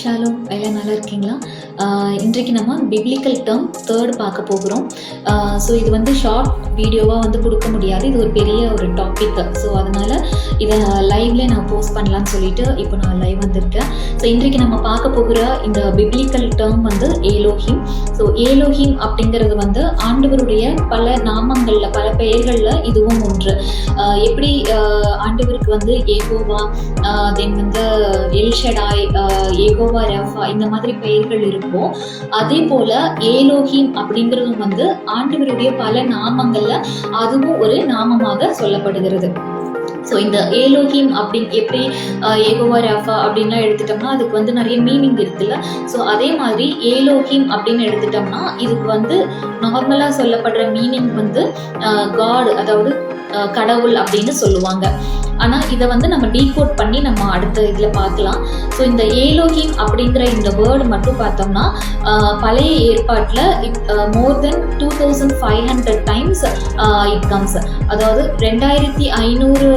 Shalom, எல்லாம் நல்லா இருக்கீங்களா? இன்றைக்கு நம்ம பிப்ளிக்கல் டேர்ம் தேர்ட் பார்க்க போகிறோம். ஸோ இது வந்து ஷார்ட் வீடியோவாக வந்து கொடுக்க முடியாது, இது ஒரு பெரிய ஒரு டாபிக். ஸோ அதனால் இதை லைவ்ல நான் போஸ்ட் பண்ணலான்னு சொல்லிட்டு இப்போ நான் லைவ் வந்திருக்கேன். ஸோ இன்றைக்கு நம்ம பார்க்க போகிற இந்த பிப்ளிக்கல் டேர்ம் வந்து ஏலோஹிம். ஸோ ஏலோஹிம் அப்படிங்கிறது வந்து ஆண்டவருடைய பல நாமங்களில், பல பெயர்களில் இதுவும் ஒன்று. எப்படி ஆண்டவருக்கு வந்து ஏகோவா, தென் வந்து எல்ஷடாய், ஏகோவா ரஃபா, இந்த மாதிரி பெயர்கள் இருக்கும். அதே போல ஏலோஹிம் அப்படிங்கிறதும் வந்து ஆண்டவருடைய பல நாமங்கள்ல அதுவும் ஒரு நாமமாக சொல்லப்படுகிறது. ஸோ இந்த ஏலோஹிம் அப்படின்னு எப்படி ஏகோவா ரஃபா அப்படின்லாம் எடுத்துட்டோம்னா அதுக்கு வந்து நிறைய மீனிங் இருக்குல்ல. ஸோ அதே மாதிரி ஏலோஹிம் அப்படின்னு எடுத்துட்டோம்னா இதுக்கு வந்து நார்மலாக சொல்லப்படுற மீனிங் வந்து காட், அதாவது கடவுள் அப்படின்னு சொல்லுவாங்க. ஆனால் இதை வந்து நம்ம டீகோட் பண்ணி நம்ம அடுத்த இதில் பார்க்கலாம். ஸோ இந்த ஏலோஹிம் அப்படிங்கிற இந்த வேர்டு மட்டும் பார்த்தோம்னா பழைய ஏற்பாட்டில் மோர் தென் 2500 டைம்ஸ் இட் கம்ஸ். அதாவது 2500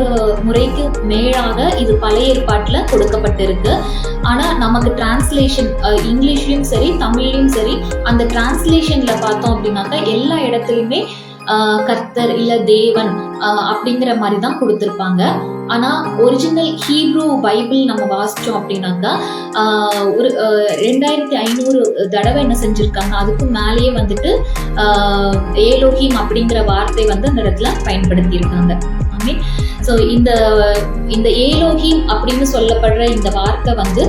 முறைக்கு மேலாக இது பழைய ஏற்பாட்டில் கொடுக்கப்பட்டிருக்கு. ஆனால் நமக்கு டிரான்ஸ்லேஷன் இங்கிலீஷ்லையும் சரி தமிழ்லையும் சரி அந்த டிரான்ஸ்லேஷனில் பார்த்தோம் அப்படின்னாக்கா எல்லா இடத்துலையுமே கர்த்தர் இல்ல தேவன் அப்படிங்கிற மாதிரி தான் கொடுத்துருப்பாங்க. ஆனா ஒரிஜினல் ஹீப்ரூ பைபிள் நம்ம வாசிச்சோம் அப்படின்னாக்கா ஒரு 2500 தடவை என்ன செஞ்சிருக்காங்க, அதுக்கு மேலேயே வந்துட்டு ஏலோஹிம் அப்படிங்கிற வார்த்தை வந்து அந்த இடத்துல பயன்படுத்தியிருக்காங்க. ஸோ இந்த ஏலோஹிம் அப்படின்னு சொல்லப்படுற இந்த வார்த்தை வந்து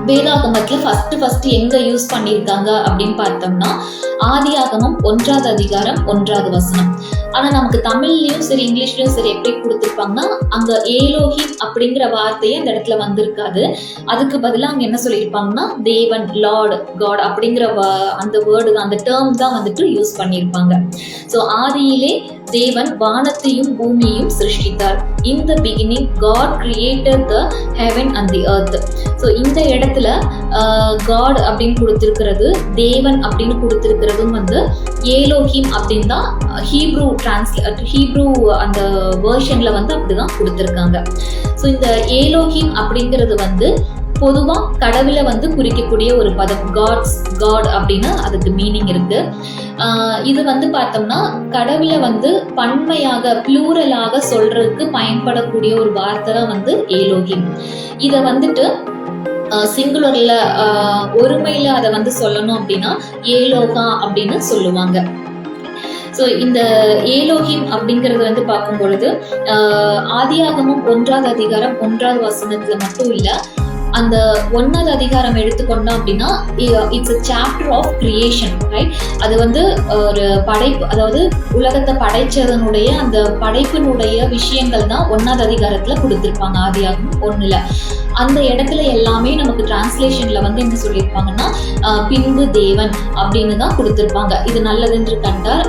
வேதாகமத்துல ஃபர்ஸ்ட் எங்க யூஸ் பண்ணியிருக்காங்க அப்படின்னு பார்த்தோம்னா ஆதியாகமம் 1வது அதிகாரம் 1வது வசனம். ஆனா நமக்கு தமிழ்லயும் சரி இங்கிலீஷ்லயும் சரி எப்படி கொடுத்துருப்பாங்கன்னா அங்க ஏலோஹிம் அப்படிங்கிற வார்த்தையே அந்த இடத்துல வந்திருக்காது. அதுக்கு பதிலாக அங்க என்ன சொல்லியிருப்பாங்கன்னா தேவன், லார்ட், காட் அப்படிங்கிற அந்த வேர்டு, அந்த டேர்ம் தான் வந்துட்டு யூஸ் பண்ணியிருப்பாங்க. ஸோ ஆதியிலே தேவன் வானத்தையும் பூமியையும் சிருஷ்டித்தார். In the beginning God created the heaven and the earth. So இந்த இடத்துல காட் அப்படின்னு கொடுத்திருக்கிறது, தேவன் அப்படின்னு கொடுத்திருக்கிறதும் வந்து ஏலோஹிம் அப்படின்னு தான் ஹீப்ரூ அந்த வேர்ஷன்ல வந்து அப்படிதான் கொடுத்திருக்காங்க. ஸோ இந்த ஏலோஹிம் அப்படிங்கிறது வந்து பொதுவா கடவுளை வந்து குறிக்கக்கூடிய ஒரு பதம். காட் அப்படின்னு அதுக்கு மீனிங் இருக்கு. இது வந்து பார்த்தோம்னா கடவுளை வந்து பன்மையாக பிளூரலாக சொல்றதுக்கு பயன்படக்கூடிய ஒரு வார்த்தை தான் வந்து ஏலோஹிம். இதை வந்துட்டு சிங்குலர்ல ஒருமையில அதை வந்து சொல்லணும் அப்படின்னா ஏலோகா அப்படின்னு சொல்லுவாங்க. ஸோ இந்த ஏலோஹிம் அப்படிங்கிறது வந்து பார்க்கும் பொழுது ஆதியாகமம் 1வது அதிகாரம் 1வது வசனத்துல மட்டும் இல்லை, அந்த 1வது அதிகாரம் எடுத்துக்கொண்டோம் அப்படின்னா it's a chapter of creation, right? அது வந்து ஒரு படைப்பு, அதாவது உலகத்தை படைச்சதனுடைய அந்த படைப்பினுடைய விஷயங்கள் தான் 1வது அதிகாரத்துல கொடுத்திருப்பாங்க ஆதியாகமம் 1ல. அந்த இடத்துல எல்லாமே நமக்கு டிரான்ஸ்லேஷன்ல வந்து என்ன சொல்லியிருப்பாங்கன்னா பின்பு தேவன் அப்படின்னு தான் கொடுத்திருப்பாங்க. இது நல்லதென்று கண்டார்,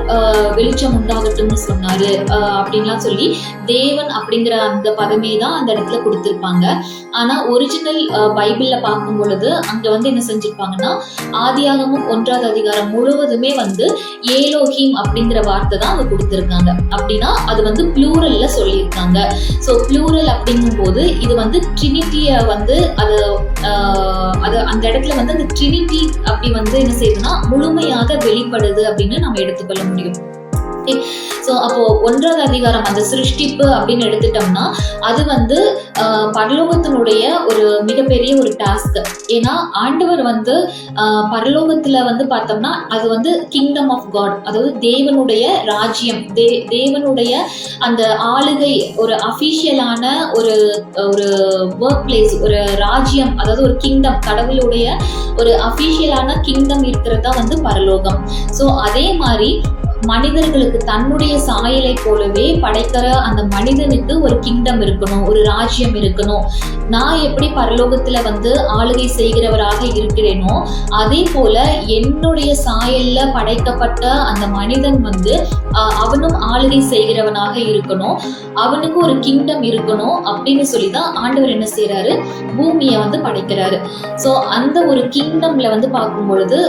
வெளிச்சம் உண்டாகட்டும்னு சொன்னாரு அப்படின்லாம் சொல்லி தேவன் அப்படிங்கிற அந்த பதமே தான் அந்த இடத்துல கொடுத்திருப்பாங்க. ஆனா ஒரிஜினல் பைபிள்ல பார்க்கும் பொழுது அங்க வந்து என்ன செஞ்சிருப்பாங்கன்னா ஆதியாகமும் 1வது அதிகாரம் முழுவதுமே வந்து ஏலோஹிம் அப்படிங்கிற வார்த்தை தான் அங்க கொடுத்திருக்காங்க. அப்படின்னா அது வந்து ப்ளூரல்ல சொல்லியிருக்காங்க. ஸோ ப்ளூரல் அப்படிங்கும் போது இது வந்து ட்ரினிட்டிய வந்து அது அந்த இடத்துல வந்து அந்த ட்ரினிட்டி அப்படி வந்து என்ன செய்யுதுன்னா முழுமையாக வெளிப்படுது அப்படின்னு நம்ம எடுத்துக்கொள்ள முடியும். ஸோ அப்போ 1வது அதிகாரம் அந்த சிருஷ்டிப்பு அப்படின்னு எடுத்துட்டோம்னா அது வந்து பரலோகத்தினுடைய ஒரு மிகப்பெரிய ஒரு டாஸ்க். ஏன்னா ஆண்டவர் வந்து பரலோகத்துல வந்து பார்த்தோம்னா அது வந்து கிங்டம் ஆஃப் காட், அதாவது தேவனுடைய ராஜ்யம், தேவனுடைய அந்த ஆளுகை, ஒரு அஃபிஷியலான ஒரு ஒர்க் பிளேஸ், ஒரு ராஜ்யம், அதாவது ஒரு கிங்டம், கடவுளுடைய ஒரு அஃபிஷியலான கிங்டம் இருக்கிறதா வந்து பரலோகம். ஸோ அதே மாதிரி மனிதர்களுக்கு தன்னுடைய சாயலை போலவே படைக்கிற அந்த மனிதனுக்கு ஒரு கிங்டம் இருக்கணும், ஒரு ராஜ்யம் இருக்கணும். நான் எப்படி பரலோகத்துல வந்து ஆளுகை செய்கிறவராக இருக்கிறேனோ அதே போல என்னுடைய சாயல்ல படைக்கப்பட்ட அந்த மனிதன் வந்து அவனும் ஆளுகை செய்கிறவனாக இருக்கணும், அவனுக்கு ஒரு கிங்டம் இருக்கணும் அப்படின்னு சொல்லிதான் ஆண்டவர் என்ன செய்யறாரு, பூமியை வந்து படைக்கிறாரு. ஸோ அந்த ஒரு கிங்டம்ல வந்து பார்க்கும் பொழுது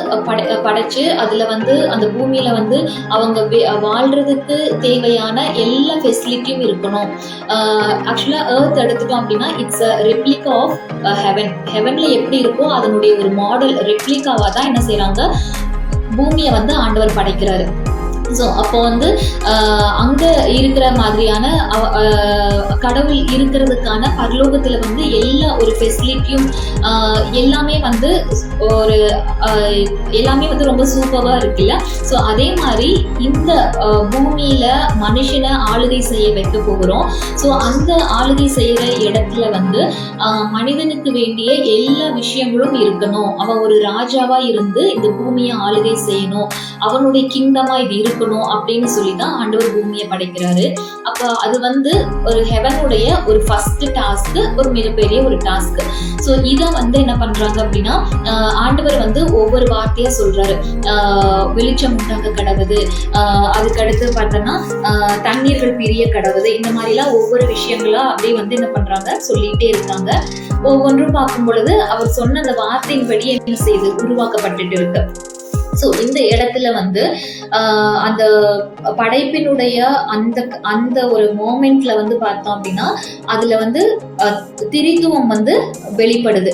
படைச்சு அதுல வந்து அந்த பூமியில வந்து அவங்க வாழ்றதுக்கு தேவையான எல்லா ஃபெசிலிட்டியும் இருக்கணும். ஆக்சுவலா எர்த் எடுத்துட்டோம் அப்படின்னா இட்ஸ் அ ரெப்ளிகா ஆஃப் ஹெவன்ல எப்படி இருக்கோ அதனுடைய ஒரு மாடல் ரெப்ளிகாவா தான் என்ன செய்யறாங்க, பூமியை வந்து ஆண்டவர் படைக்கிறாரு. ஸோ அப்போ வந்து அங்கே இருக்கிற மாதிரியான கடவுள் இருக்கிறதுக்கான பரலோகத்தில் வந்து எல்லா ஒரு ஃபெசிலிட்டியும் எல்லாமே வந்து ஒரு எல்லாமே வந்து ரொம்ப சூப்பராக இருக்குல்ல. ஸோ அதே மாதிரி இந்த பூமியில் மனுஷனை ஆளுகை செய்ய வைக்க போகிறோம். ஸோ அந்த ஆளுகை செய்கிற இடத்துல வந்து மனிதனுக்கு வேண்டிய எல்லா விஷயங்களும் இருக்கணும். அவன் ஒரு ராஜாவாக இருந்து இந்த பூமியை ஆளுகை செய்யணும், அவனுடைய கிங்டமாக இது இருக்கணும் அப்படின்னு சொல்லிதான் ஆண்டவர் பூமியை படைக்கிறாரு. அப்ப அது வந்து ஒரு ஹெவனுடைய ஒரு ஃபர்ஸ்ட் டாஸ்க், ஒரு மிகப்பெரிய ஒரு டாஸ்க். ஸோ இதை வந்து என்ன பண்றாங்க அப்படின்னா ஆண்டவர் வந்து ஒவ்வொரு வார்த்தையா சொல்றாரு. வெளிச்சம் உண்டாக கடவுது, அதுக்கு அடுத்து பார்த்தோம்னா தண்ணீர்கள் பிரிய கடவுது, இந்த மாதிரிலாம் ஒவ்வொரு விஷயங்களா அப்படியே வந்து என்ன பண்றாங்க சொல்லிட்டே இருக்காங்க. ஒவ்வொன்றும் பார்க்கும் பொழுது அவர் சொன்ன அந்த வார்த்தையின்படி என்ன செய்து உருவாக்கப்பட்டுட்டு இருக்கு. ஸோ இந்த இடத்துல வந்து அந்த படைப்பினுடைய அந்த ஒரு மோமெண்ட்ல வந்து பார்த்தோம் அப்படின்னா அதுல வந்து திரித்துவம் வந்து வெளிப்படுது.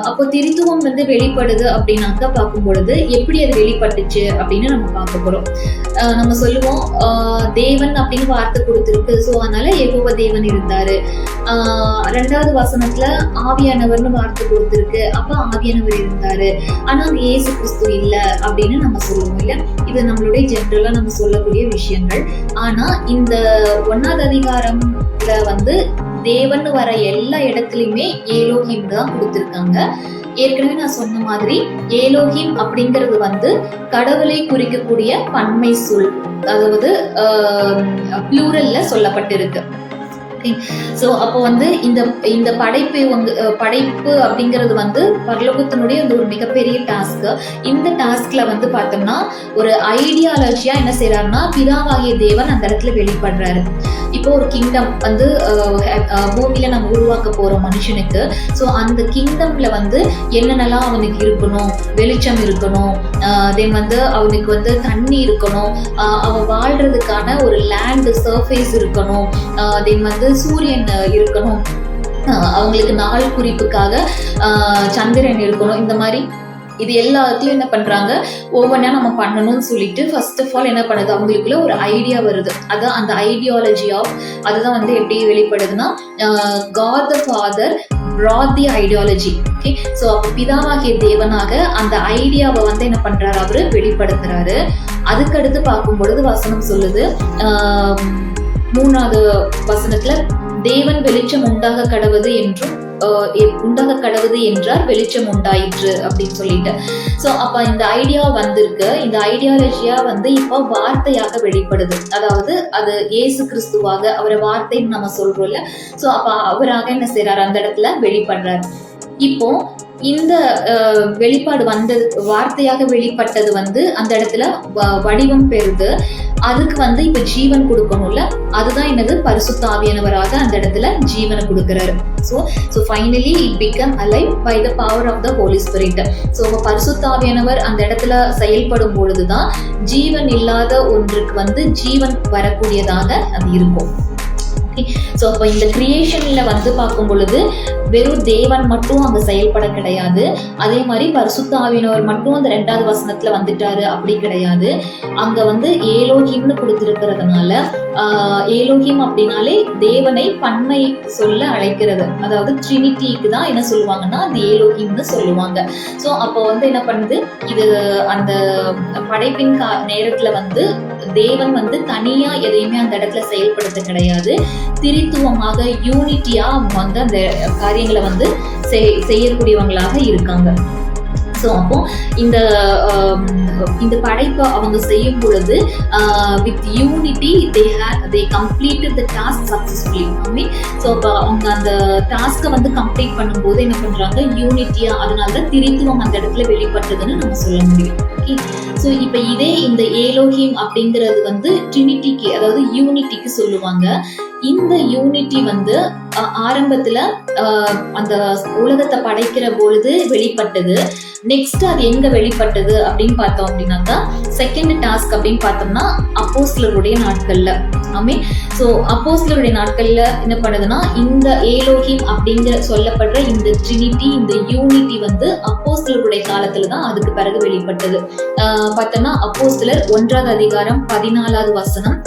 அப்போ திரித்துவம் வந்து வெளிப்படுது அப்படின்னாக்க பார்க்கும் பொழுது எப்படி அது வெளிப்பட்டுச்சு அப்படின்னு நம்ம பார்க்க போறோம். நம்ம சொல்லுவோம் தேவன் அப்படின்னு வார்த்தை கொடுத்துருக்கு, ஸோ அதனால யெகோவா தேவன் இருந்தாரு. 2வது வசனத்துல ஆவியானவர்னு வார்த்தை கொடுத்துருக்கு, அப்ப ஆவியானவர் இருந்தாரு. ஆனா அங்க இயேசு கிறிஸ்து இல்ல அப்படின்னு நம்ம சொல்லுவோம் இல்ல. இது நம்மளுடைய ஜென்ரலா நம்ம சொல்லக்கூடிய விஷயங்கள். ஆனா இந்த 1வது அதிகாரம்ல வந்து தேவன் வர எல்லா இடத்துலயுமே ஏலோஹிம் தான் கொடுத்திருக்காங்க. ஏற்கனவே நான் சொன்ன மாதிரி ஏலோஹிம் அப்படிங்கிறது வந்து கடவுளை குறிக்கக்கூடிய பன்மை சொல், அதாவது ப்ளூரல்ல சொல்லப்பட்டிருக்கு. ஸோ அப்போ வந்து இந்த படைப்பு அப்படிங்கிறது வந்து பரலோகத்தினுடைய ஒரு மிகப்பெரிய டாஸ்க். இந்த டாஸ்க்ல வந்து பார்த்தோம்னா ஒரு ஐடியாலஜியா என்ன செய்யறாருன்னா பிதாவாகிய தேவன் அந்த இடத்துல வெளிப்படுறாரு. இப்போ ஒரு கிங்டம் வந்து பூமியில நம்ம உருவாக்க போறோம் மனுஷனுக்கு. ஸோ அந்த கிங்டம்ல வந்து என்னென்னலாம் அவனுக்கு இருக்கணும், வெளிச்சம் இருக்கணும், தென் வந்து அவனுக்கு வந்து தண்ணி இருக்கணும், அவன் வாழ்றதுக்கான ஒரு லேண்ட் சர்ஃபேஸ் இருக்கணும், தென் வந்து சூரியன் இருக்கணும், அவங்களுக்கு நாள் குறிப்புக்காக சந்திரன் இருக்கணும். இந்த மாதிரி இது எல்லாத்தையும் என்ன பண்றாங்க ஒவ்வொன்றா நம்ம பண்ணணும்னு சொல்லிட்டு ஃபர்ஸ்ட் ஆஃப் ஆல் என்ன பண்ணுது, அவங்களுக்குள்ள ஒரு ஐடியா வருது. அதான் அந்த ஐடியாலஜி ஆஃப் அதுதான் வந்து எப்படி வெளிப்படுதுன்னா God the Father brought the ideology. Okay, so அப்போ பிதாவாகிய தேவனாக அந்த ஐடியாவை வந்து என்ன பண்றாரு, அவரு வெளிப்படுத்துறாரு. அதுக்கடுத்து பார்க்கும் பொழுது வசனம் சொல்லுது 3வது வசனத்துல தேவன் வெளிச்சம் உண்டாக கடவுது என்றார், வெளிச்சம் உண்டாயிற்று அப்படின்னு சொல்லிட்டு. ஸோ அப்ப இந்த ஐடியா வந்திருக்கு, இந்த ஐடியாலஜியா வந்து இப்போ வார்த்தையாக வெளிப்படுது. அதாவது அது இயேசு கிறிஸ்துவாக அவரை வார்த்தைன்னு நம்ம சொல்றோம்ல. ஸோ அப்ப அவராக என்ன செய்யறாரு, அந்த இடத்துல வெளிப்படுறாரு. இப்போ இந்த வெளிப்பாடு வந்தது, வார்த்தையாக வெளிப்பட்டது வந்து அந்த இடத்துல வடிவம் பெறுது. அதுக்கு வந்து இப்ப ஜீவன் கொடுக்கணும்ல, அதுதான் என்னது பரிசுத்த ஆவியானவராக அந்த இடத்துல ஜீவனை கொடுக்கிறாரு. So finally it became alive by the power of the Holy Spirit. So பரிசுத்த ஆவியானவர் அந்த இடத்துல செயல்படும் பொழுதுதான் ஜீவன் இல்லாத ஒன்றுக்கு வந்து ஜீவன் வரக்கூடியதாக அது இருக்கும். ஸோ அப்போ இந்த கிரியேஷன்ல வந்து பார்க்கும் பொழுது வெறும் தேவன் மட்டும் அங்க செயல்பட கிடையாது. அதே மாதிரி பரிசுத்த ஆவியானவர் மட்டும் அந்த 2வது வசனத்துல வந்துட்டாரு அப்படி கிடையாது. அங்க வந்து ஏலோஹிம்னு கொடுத்திருக்கிறதுனால ஏலோஹிம் அப்படின்னாலே தேவனை பன்மை சொல்ல அழைக்கிறது. அதாவது ட்ரினிட்டிக்கு தான் என்ன சொல்லுவாங்கன்னா அந்த ஏலோஹிம்னு சொல்லுவாங்க. ஸோ அப்போ வந்து என்ன பண்ணுது, இது அந்த படைப்பின் நேரத்துல வந்து தேவன் வந்து தனியா எதையுமே அந்த இடத்துல செயல்படுத்த கிடையாது. திரித்துவமாக யூனிட்டியா வந்து அந்த காரியங்களை வந்து செய்யக்கூடியவங்களாக இருக்காங்க. ஸோ அப்போ இந்த படைப்பை அவங்க செய்யும் பொழுது with unity they completed the task successfully. So அப்போ அவங்க அந்த டாஸ்கை வந்து கம்ப்ளீட் பண்ணும்போது என்ன பண்றாங்க, யூனிட்டியா, அதனால திரித்துவம் அந்த இடத்துல வெளிப்பட்டதுன்னு நம்ம சொல்ல முடியும். ஓகே, ஸோ இப்போ இதே இந்த ஏலோஹிம் அப்படிங்கிறது வந்து ட்ரினிட்டிக்கு, அதாவது யூனிட்டிக்கு சொல்லுவாங்க. இந்த யூனிட்டி வந்து ஆரம்பத்துல அந்த உலகத்தை படைக்கிற பொழுது வெளிப்பட்டது. நெக்ஸ்ட் அது எங்க வெளிப்பட்டது அப்படின்னு பார்த்தோம் அப்படின்னாக்கா செகண்ட் டாஸ்க் அப்படின்னு பார்த்தோம்னா அப்போஸ்தலருடைய நாட்கள்ல. ஆமே. ஸோ அப்போஸ்தலருடைய நாட்கள்ல என்ன பண்ணுதுன்னா இந்த ஏலோகிம் அப்படிங்கிற சொல்லப்படுற இந்த ட்ரினிட்டி, இந்த யூனிட்டி வந்து அப்போஸ்தலருடைய காலத்துல தான் அதுக்கு பிறகு வெளிப்பட்டது. பார்த்தோம்னா அப்போஸ்தலர் 1வது அதிகாரம் 14வது வசனம்,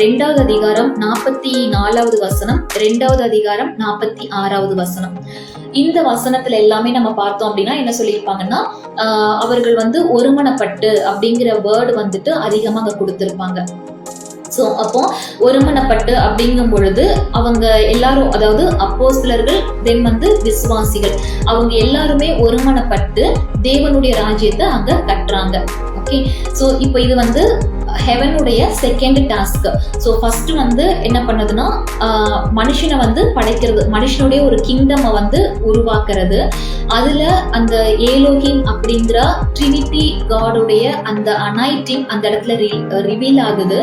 2வது அதிகாரம் 44வது வசனம், 2வது அதிகாரம் 46வது வசனம். இந்த வசனத்துல எல்லாமே நம்ம பார்த்தோம் அப்படின்னா என்ன சொல்லியிருப்பாங்கன்னா அவர்கள் வந்து ஒருமனப்பட்டு அப்படிங்கிற வேர்டு வந்துட்டு அதிகமாக அங்க கொடுத்திருப்பாங்க. ஸோ அப்போ ஒருமனப்பட்டு அப்படிங்கும் பொழுது அவங்க எல்லாரும், அதாவது அப்போஸ்தலர்கள் தென் வந்து விசுவாசிகள், அவங்க எல்லாருமே ஒருமனப்பட்டு தேவனுடைய ராஜ்யத்தை அங்க கட்டுறாங்க. ஓகே. ஸோ இப்போ இது வந்து ஹெவனுடைய செகண்ட் டாஸ்க். ஸோ ஃபர்ஸ்ட் வந்து என்ன பண்ணுதுன்னா மனுஷனை வந்து படைக்கிறது, மனுஷனுடைய ஒரு கிங்டமை வந்து உருவாக்குறது. அதுல அந்த ஏலோகிம் அப்படிங்கிற ட்ரினிட்டி காடுடைய அந்த அனாயிட்டிங் அந்த இடத்துல ரிவீல் ஆகுது.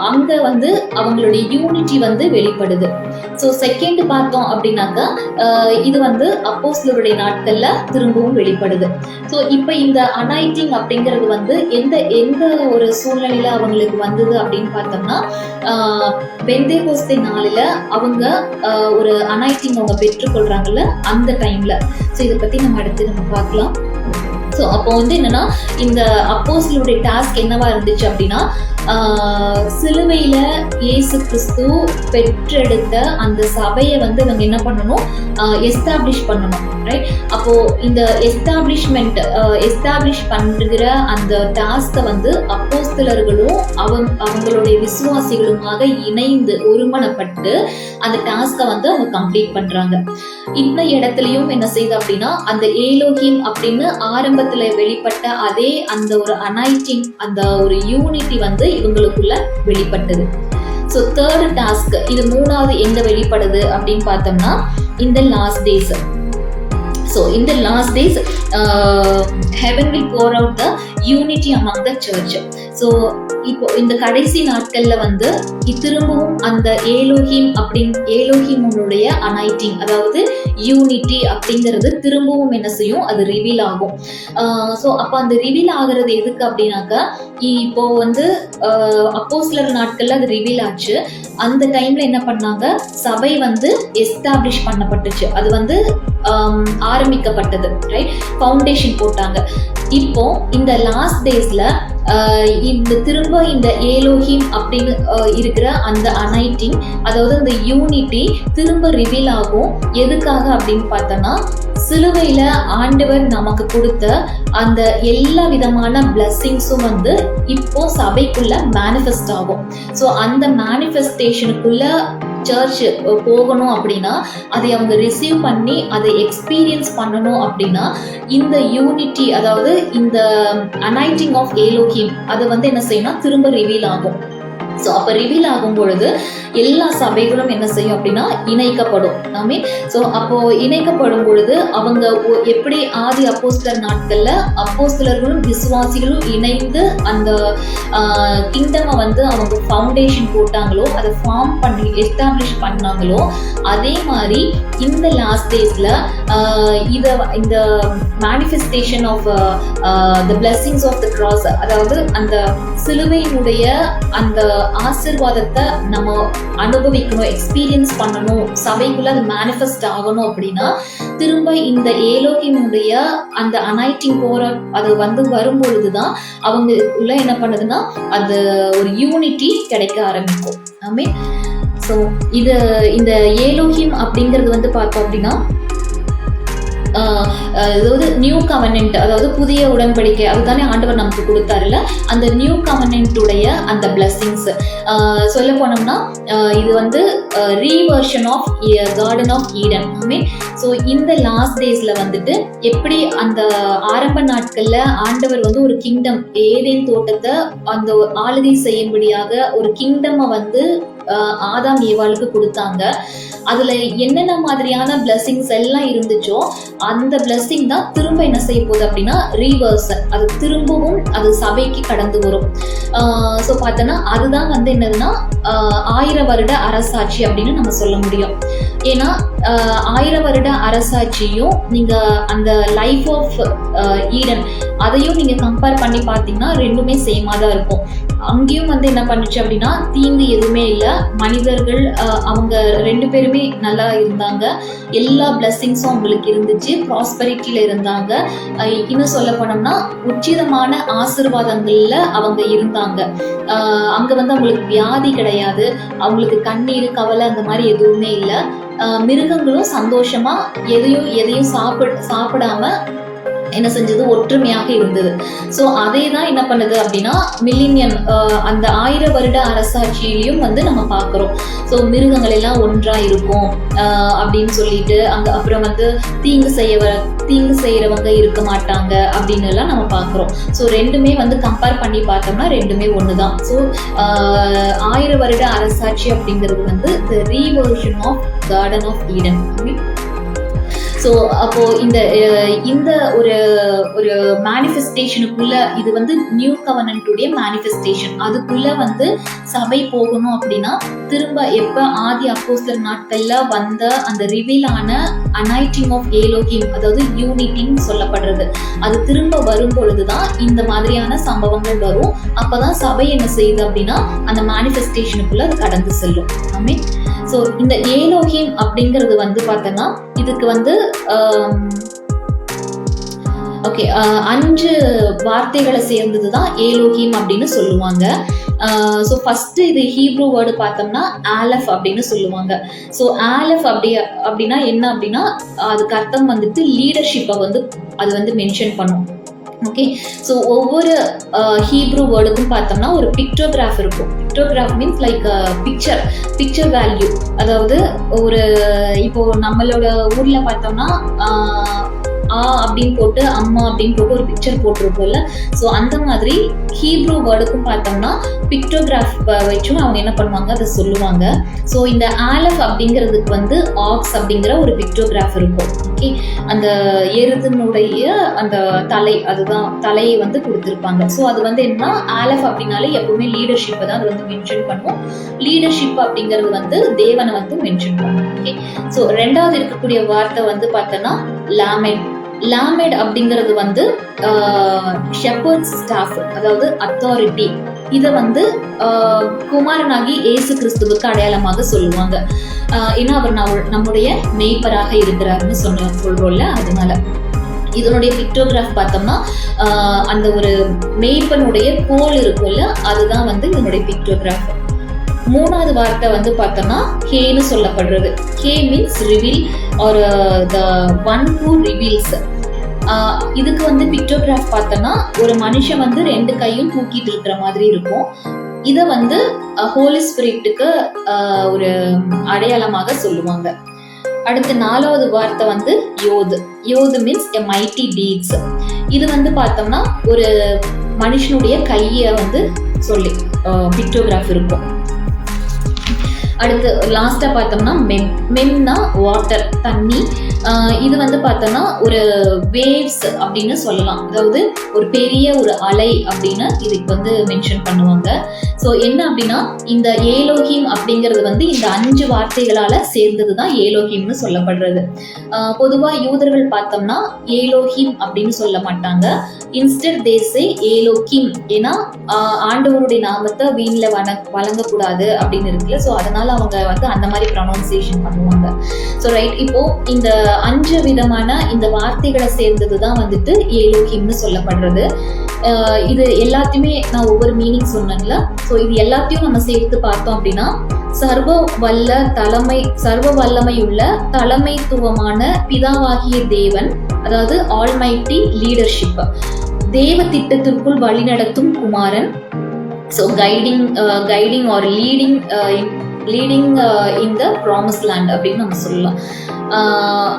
அங்க வந்து அவங்களுடைய யூனிட்டி வந்து வெளிப்படுது. ஸோ செகண்ட் பார்த்தோம் அப்படின்னாக்கா இது வந்து அப்போஸ்தலருடைய நாட்கள்ல திரும்பவும் வெளிப்படுது. ஸோ இப்போ இந்த அனாயிட்டிங் அப்படிங்கிறது வந்து எந்த ஒரு சூழ்நிலையில அவங்களுக்கு வந்தது அப்படின்னு பார்த்தோம்னா பெந்தேகோஸ்தே நாளில அவங்க ஒரு அனாயிட்டிங் அவங்க பெற்றுக்கொள்றாங்கல்ல அந்த டைம்ல. ஸோ இதை பத்தி நம்ம அடுத்து நம்ம பார்க்கலாம். ஸோ அப்போ வந்து என்னன்னா இந்த அப்போஸ்தலருடைய டாஸ்க் என்னவா இருந்துச்சு அப்படின்னா சிலுவையில இயேசு கிறிஸ்து பெற்றெடுத்த அந்த சபையை வந்து இவங்க என்ன பண்ணணும், எஸ்டாப்ளிஷ் பண்ணணும். ரைட். அப்போ இந்த எஸ்டாப்ளிஷ் பண்ணுகிற அந்த டாஸ்கை வந்து அப்போஸ்தலர்களும் அவங்களுடைய விசுவாசிகளுமாக இணைந்து ஒருமனப்பட்டு அந்த டாஸ்கை வந்து அவங்க கம்ப்ளீட் பண்றாங்க. இந்த இடத்துலயும் என்ன செய்யுது அப்படின்னா அந்த ஏலோகிம் அப்படின்னு ஆரம்பத்துல வெளிப்பட்ட அதே அந்த ஒரு அனாயிட்டிங், அந்த ஒரு யூனிட்டி வந்து இவங்களுக்குள்ள வெளிப்பட்டது. ஸோ தேர்ட் டாஸ்க், இது மூணாவது எங்க வெளிப்படுது அப்படின்னு பார்த்தோம்னா இந்த last days. So in the last days, heaven will pour out the unity among the church. So இப்போ இந்த கடைசி நாட்கள்ல வந்து திரும்பவும் அந்த ஏலோகிமுடைய அனாயிட்டிங், அதாவது யூனிட்டி அப்படிங்கிறது திரும்பவும் என்ன செய்யும், அது ரிவீல் ஆகும். ஸோ அப்போ அந்த ரிவீல் ஆகுறது எதுக்கு அப்படின்னாக்கா இப்போ வந்து அப்போஸ்தலர் நாட்கள்ல அது ரிவீல் ஆச்சு. அந்த டைம்ல என்ன பண்ணாங்க, சபை வந்து எஸ்டாப்ளிஷ் பண்ணப்பட்டுச்சு, அது வந்து ஆரம்பிக்கப்பட்டது. ரைட். ஃபவுண்டேஷன் போட்டாங்க. இப்போ இந்த லாஸ்ட் டேஸ்ல இந்த திரும்ப இந்த ஏலோகிம் அப்படின்னு இருக்கிற அந்த அனைட்டிங், அதாவது அந்த யூனிட்டி திரும்ப ரிவீல் ஆகும். எதுக்காக அப்படின்னு பார்த்தோம்னா சிலுவையில ஆண்டவர் நமக்கு கொடுத்த அந்த எல்லா விதமான பிளெஸிங்ஸும் வந்து இப்போ சபைக்குள்ள மேனிஃபெஸ்ட் ஆகும். ஸோ அந்த மேனிஃபெஸ்டேஷனுக்குள்ள சர்ச் போகணும் அப்படின்னா அதை அவங்க ரிசீவ் பண்ணி அதை எக்ஸ்பீரியன்ஸ் பண்ணணும் அப்படின்னா இந்த யூனிட்டி, அதாவது இந்த அனாயிட்டிங் ஆஃப் ஏலோகிம் அது வந்து என்ன செய்யணும், திரும்ப ரிவீல் ஆகும். ஸோ அப்போ ரிவீல் ஆகும் பொழுது எல்லா சபைகளும் என்ன செய்யும் அப்படின்னா இணைக்கப்படும். ஆமே. ஸோ அப்போ இணைக்கப்படும் பொழுது அவங்க எப்படி ஆதி அப்போஸ்தலர் நாட்கள்ல அப்போஸ்தலர்களும் விசுவாசிகளும் இணைந்து அந்த கிங்டமை வந்து அவங்க ஃபவுண்டேஷன் போட்டாங்களோ, அதை ஃபார்ம் பண்ணி எஸ்டாப்ளிஷ் பண்ணாங்களோ, அதே மாதிரி இந்த லாஸ்ட் டேஸ்ல இந்த manifestation of the blessings of the cross, அதாவது அந்த சிலுவையினுடைய அந்த ஆசீர்வாதத்தை நம்ம அனுபவிக்கணும், எக்ஸ்பீரியன்ஸ் பண்ணணும், சபைக்குள்ள அது மேனிஃபெஸ்ட் ஆகணும் அப்படின்னா திரும்ப இந்த ஏலோகினுடைய அந்த அனாயிட்டிங் போற அது வந்து வரும்பொழுதுதான் அவங்க உள்ள என்ன பண்ணுதுன்னா அது ஒரு யூனிட்டி கிடைக்க ஆரம்பிக்கும். ஆமே. ஸோ இந்த ஏலோகிம் அப்படிங்கிறது வந்து பார்த்தோம் அப்படின்னா அதாவது நியூ கவர்னன்ட், அதாவது புதிய உடன்படிக்கை, அதுதானே ஆண்டவர் நமக்கு கொடுத்தாருல, அந்த நியூ கவர்னன்ட்டுடைய அந்த பிளெஸிங்ஸ் சொல்ல போனோம்னா இது வந்து reversion of garden of Eden. So இந்த லாஸ்ட் டேஸ்ல வந்துட்டு எப்படி அந்த ஆரம்ப நாட்கள்ல ஆண்டவர் வந்து ஒரு கிங்டம், ஏதேன் தோட்டத்தை அந்த ஆளுகை செய்யும்படியாக ஒரு கிங்டமை வந்து ஆதாம் ஏவாளுக்கு கொடுத்தாங்க. அதுல என்னென்ன மாதிரியான பிளெஸிங்ஸ் எல்லாம் இருந்துச்சோ அந்த பிளெஸிங் தான் திரும்ப என்ன செய்ய போகுது அப்படின்னா ரீவர்ஸ், அது திரும்பவும் அது சபைக்கு கடந்து வரும். ஸோ பார்த்தோன்னா அதுதான் வந்து என்னதுன்னா 1000 வருட அரசாட்சி அப்படின்னு நம்ம சொல்ல முடியும். ஏன்னா 1000 வருட அரசாட்சியும் நீங்க அந்த லைஃப் ஆஃப் ஈடன் அதையும் நீங்க கம்பேர் பண்ணி பார்த்தீங்கன்னா ரெண்டுமே சேமா தான் இருக்கும். அங்கேயும் வந்து என்ன பண்ணுச்சு அப்படின்னா தீங்கு எதுவுமே இல்லை, மனிதர்கள் அவங்க 2 பேருமே நல்லா இருந்தாங்க, எல்லா பிளெஸிங்ஸும் அவங்களுக்கு இருந்துச்சு, ப்ராஸ்பரிட்டியில இருந்தாங்க. இன்னும் சொல்ல போனோம்னா உச்சிதமான ஆசீர்வாதங்கள்ல அவங்க இருந்தாங்க. அங்க வந்து அவங்களுக்கு வியாதி கிடையாது, அவங்களுக்கு கண்ணீர் கவலை அந்த மாதிரி எதுவுமே இல்லை. மிருகங்களும் சந்தோஷமா எதையும் சாப்பிடாம என்ன செஞ்சது, ஒற்றுமையாக இருந்தது. ஸோ அதே தான் என்ன பண்ணுது அப்படின்னா மில்லினியம் அந்த 1000 வருட அரசாட்சியிலையும் வந்து நம்ம பார்க்குறோம். ஸோ மிருகங்கள் எல்லாம் ஒன்றா இருக்கும் அப்படின்னு சொல்லிட்டு அங்க அப்புறம் வந்து தீங்கு செய்யறவங்க இருக்க மாட்டாங்க அப்படின்னு எல்லாம் நம்ம பார்க்குறோம். ஸோ ரெண்டுமே வந்து கம்பேர் பண்ணி பார்த்தோம்னா ரெண்டுமே ஒன்று தான். ஸோ 1000 வருட அரசாட்சி அப்படிங்கிறது வந்து the reversion of garden of Eden. So அப்போ இந்த ஒரு மேனிஃபெஸ்டேஷனுக்குள்ள இது வந்து நியூ கவர்னன்ட்டுடைய மேனிஃபெஸ்டேஷன். அதுக்குள்ள வந்து சபை போகணும் அப்படின்னா திரும்ப எப்ப ஆதி அப்போஸ்தலர் நாட்கள்ல வந்த அந்த ரிவீலான அனாயிட்டிங் ஆஃப் ஏலோகிம், அதாவது யூனிட்டின்னு சொல்லப்படுறது, அது திரும்ப வரும் பொழுதுதான் இந்த மாதிரியான சம்பவங்கள் வரும். அப்பதான் சபை என்ன செய்யுது அப்படின்னா அந்த மேனிஃபெஸ்டேஷனுக்குள்ள அது கடந்து செல்லும். ஆமென். ஸோ இந்த ஏலோகிம் அப்படிங்கிறது வந்து பார்த்தோன்னா இதுக்கு வந்து ஓகே 5 வார்த்தைகளை சேர்ந்தது தான் ஏலோகிம் அப்படின்னு சொல்லுவாங்க. ஸோ ஃபர்ஸ்ட் இது ஹீப்ரூ வேர்டு பார்த்தோம்னா ஆலஃப் அப்படின்னு சொல்லுவாங்க. ஸோ ஆலஃப் அப்படின்னா என்ன அப்படின்னா அதுக்கு அர்த்தம் வந்துட்டு லீடர்ஷிப்பை வந்து அது வந்து மென்ஷன் பண்ணும். ஓகே. ஸோ ஒவ்வொரு ஹீப்ரூ வேர்டுக்கும் பார்த்தோம்னா ஒரு பிக்டோகிராஃப் இருக்கும். Pictograph means like picture value. அதாவது ஒரு இப்போ நம்மளோட ஊர்ல பார்த்தோம்னா அப்படின்னு போட்டு அம்மா அப்படின்னு போட்டு ஒரு பிக்சர் போட்டிருப்போம்ல. ஸோ அந்த மாதிரி ஹீப்ரூ வேர்டுக்கும் பார்த்தோம்னா பிக்டோகிராஃப் வச்சும் அவங்க என்ன பண்ணுவாங்க அதை சொல்லுவாங்க. ஸோ இந்த ஆலஃப் அப்படிங்கிறதுக்கு வந்து ஆக்ஸ் அப்படிங்கிற ஒரு பிக்டோகிராஃப் இருக்கும். ஓகே. அந்த எருதினுடைய அந்த அதுதான் தலையை வந்து கொடுத்துருப்பாங்க. ஸோ அது வந்து என்ன ஆலஃப் அப்படின்னாலே எப்பவுமே லீடர்ஷிப்பை தான் அது வந்து மென்ஷன் பண்ணும். லீடர்ஷிப் அப்படிங்கிறது வந்து தேவனை வந்து மென்ஷன் பண்ணும். ஓகே. ஸோ 2வது இருக்கக்கூடிய வார்த்தை வந்து பார்த்தோன்னா லாமெட் அப்படிங்கிறது வந்து ஷெப்பர்ட்ஸ் ஸ்டாஃப், அதாவது அத்தாரிட்டி. இதை வந்து குமாரனாகி இயேசு கிறிஸ்துவுக்கு அடையாளமாக சொல்லுவாங்க. ஏன்னா அவர் நம்முடைய மேய்ப்பராக இருக்கிறாருன்னு சொல்றோம்ல, அதனால இதனுடைய பிக்டோகிராஃப் பார்த்தோம்னா அந்த ஒரு மேய்ப்பனுடைய கோல் இருக்கும்ல, அதுதான் வந்து இதனுடைய பிக்டோகிராஃப். 3வது வார்த்தை வந்து பார்த்தோம்னா கேன்னு சொல்லப்படுறது. K means reveal R the one who reveals. இதுக்கு வந்து பிக்டோகிராஃப் பார்த்தோம்னா ஒரு மனுஷன் வந்து 2 கையும் தூக்கிட்டு இருக்கிற மாதிரி இருக்கும். இதை வந்து ஹோலி ஸ்பிரிட்டுக்கு ஒரு அடையாளமாக சொல்லுவாங்க. அடுத்து 4வது வார்த்தை வந்து யோது மீன்ஸ் எ மைட்டி டீட்ஸ். இது வந்து பார்த்தோம்னா ஒரு மனுஷனுடைய கையை வந்து சொல்லி பிக்டோகிராஃப் இருக்கும். அடுத்து லாஸ்டா பார்த்தோம்னா மெம்னா வாட்டர், தண்ணி. இது வந்து பார்த்தோம்னா ஒரு வேவ்ஸ் அப்படின்னு சொல்லலாம், அதாவது ஒரு பெரிய ஒரு அலை அப்படின்னு இதுக்கு வந்து மென்ஷன் பண்ணுவாங்க. ஸோ என்ன அப்படின்னா இந்த ஏலோகிம் அப்படிங்கிறது வந்து இந்த 5 வார்த்தைகளால சேர்ந்தது தான் ஏலோகிம்னு சொல்லப்படுறது. பொதுவாக யூதர்கள் பார்த்தோம்னா ஏலோகிம் அப்படின்னு சொல்ல மாட்டாங்க, இன்ஸ்டெட் தே சே ஏலோகிம். ஏன்னா ஆண்டவருடைய நாமத்தை வீண்ல வழங்கக்கூடாது அப்படின்னு இருக்குல்ல. ஸோ அதனால அவங்க வந்து அந்த மாதிரி ப்ரொனவுன்சியேஷன் பண்ணுவாங்க. ஸோ ரைட், இப்போ இந்த 5 விதமான இந்த வார்த்தைகளை சேர்ந்தது தான் வந்துட்டு ஏலோகிம்னு சொல்லப்படுறது. இது எல்லாத்தையுமே நான் ஒவ்வொரு மீனிங் சொன்னேன்ல. ஸோ இது எல்லாத்தையும் நம்ம சேர்த்து பார்த்தோம் அப்படின்னா சர்வ வல்லமையுள்ள தலைமைத்துவமான பிதாவாகிய தேவன், அதாவது ஆல்மைட்டி லீடர்ஷிப், தேவ திட்டத்திற்குள் வழிநடத்தும் குமாரன். So guiding or leading in the promise land அப்படின்னு நம்ம சொல்லலாம்.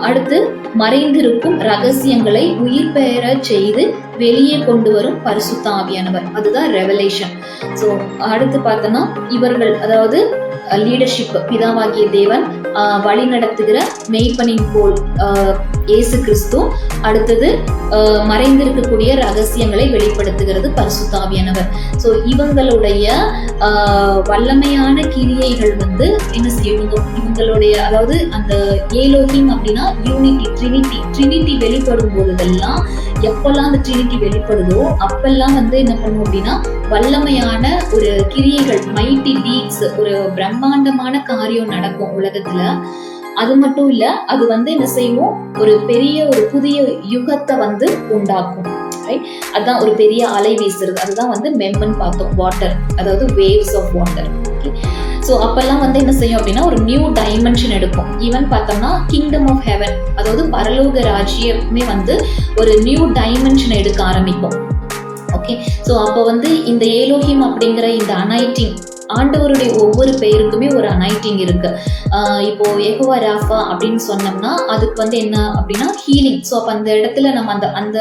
அடுத்து மறைந்திருக்கும் ரகசியங்களை உயிர் பெயர செய்து வெளியே கொண்டு வரும் பரிசுத்த ஆவியானவர், அதுதான் ரெவலேஷன். ஸோ அடுத்து பார்த்தோன்னா இவர்கள், அதாவது லீடர்ஷிப் பிதாவாகிய தேவன் வழி நடத்துகிற மெய்ப்பனின் போல் இயேசு கிறிஸ்து, அடுத்தது மறைந்திருக்கக்கூடிய ரகசியங்களை வெளிப்படுத்துகிறது பரிசுத்த ஆவியானவர். ஸோ இவங்களுடைய வல்லமையான கிரியைகள் வந்து என்ன செய்யும், இவங்களுடைய அதாவது அந்த ஏலோகிம் அப்படின்னா யூனிட்டி, ட்ரினிட்டி வெளிப்படும் பொழுதெல்லாம், எப்பெல்லாம் அந்த ட்ரினிட்டி வெளிப்படுதோ அப்பெல்லாம் வந்து என்ன பண்ணும் அப்படின்னா வல்லமையான ஒரு கிரியைகள், மைட்டி டீட்ஸ், ஒரு பிரம்மாண்டமான காரியம் நடக்கும் உலகத்துல. அது மட்டும் இல்ல, அது வந்து என்ன செய்வோம், ஒரு பெரிய ஒரு புதிய யுகத்தை வந்து உண்டாக்கும். அதுதான் ஒரு பெரிய அலை வீசுறது, அதுதான் வந்து மெம்மன் பார்த்தோம், வாட்டர், அதாவது வேவ்ஸ் ஆஃப் வாட்டர். ஸோ அப்பெல்லாம் வந்து என்ன செய்யும் அப்படின்னா ஒரு நியூ டைமென்ஷன் எடுக்கும். ஈவன் பார்த்தோம்னா கிங்டம் ஆஃப் ஹெவன், அதாவது பரலோக ராஜ்யமே வந்து ஒரு நியூ டைமென்ஷன் எடுக்க ஆரம்பிக்கும். ஓகே, ஸோ அப்போ வந்து இந்த ஏலோஹிம் அப்படிங்கிற இந்த அனைட்டிங், ஆண்டவருடைய ஒவ்வொரு பெயருக்குமே ஒரு அனைட்டிங் இருக்கு. இப்போ யெகோவா ராஃபா அப்படின்னு சொன்னோம்னா அதுக்கு வந்து என்ன அப்படின்னா ஹீலிங். ஸோ அப்போ அந்த இடத்துல நம்ம அந்த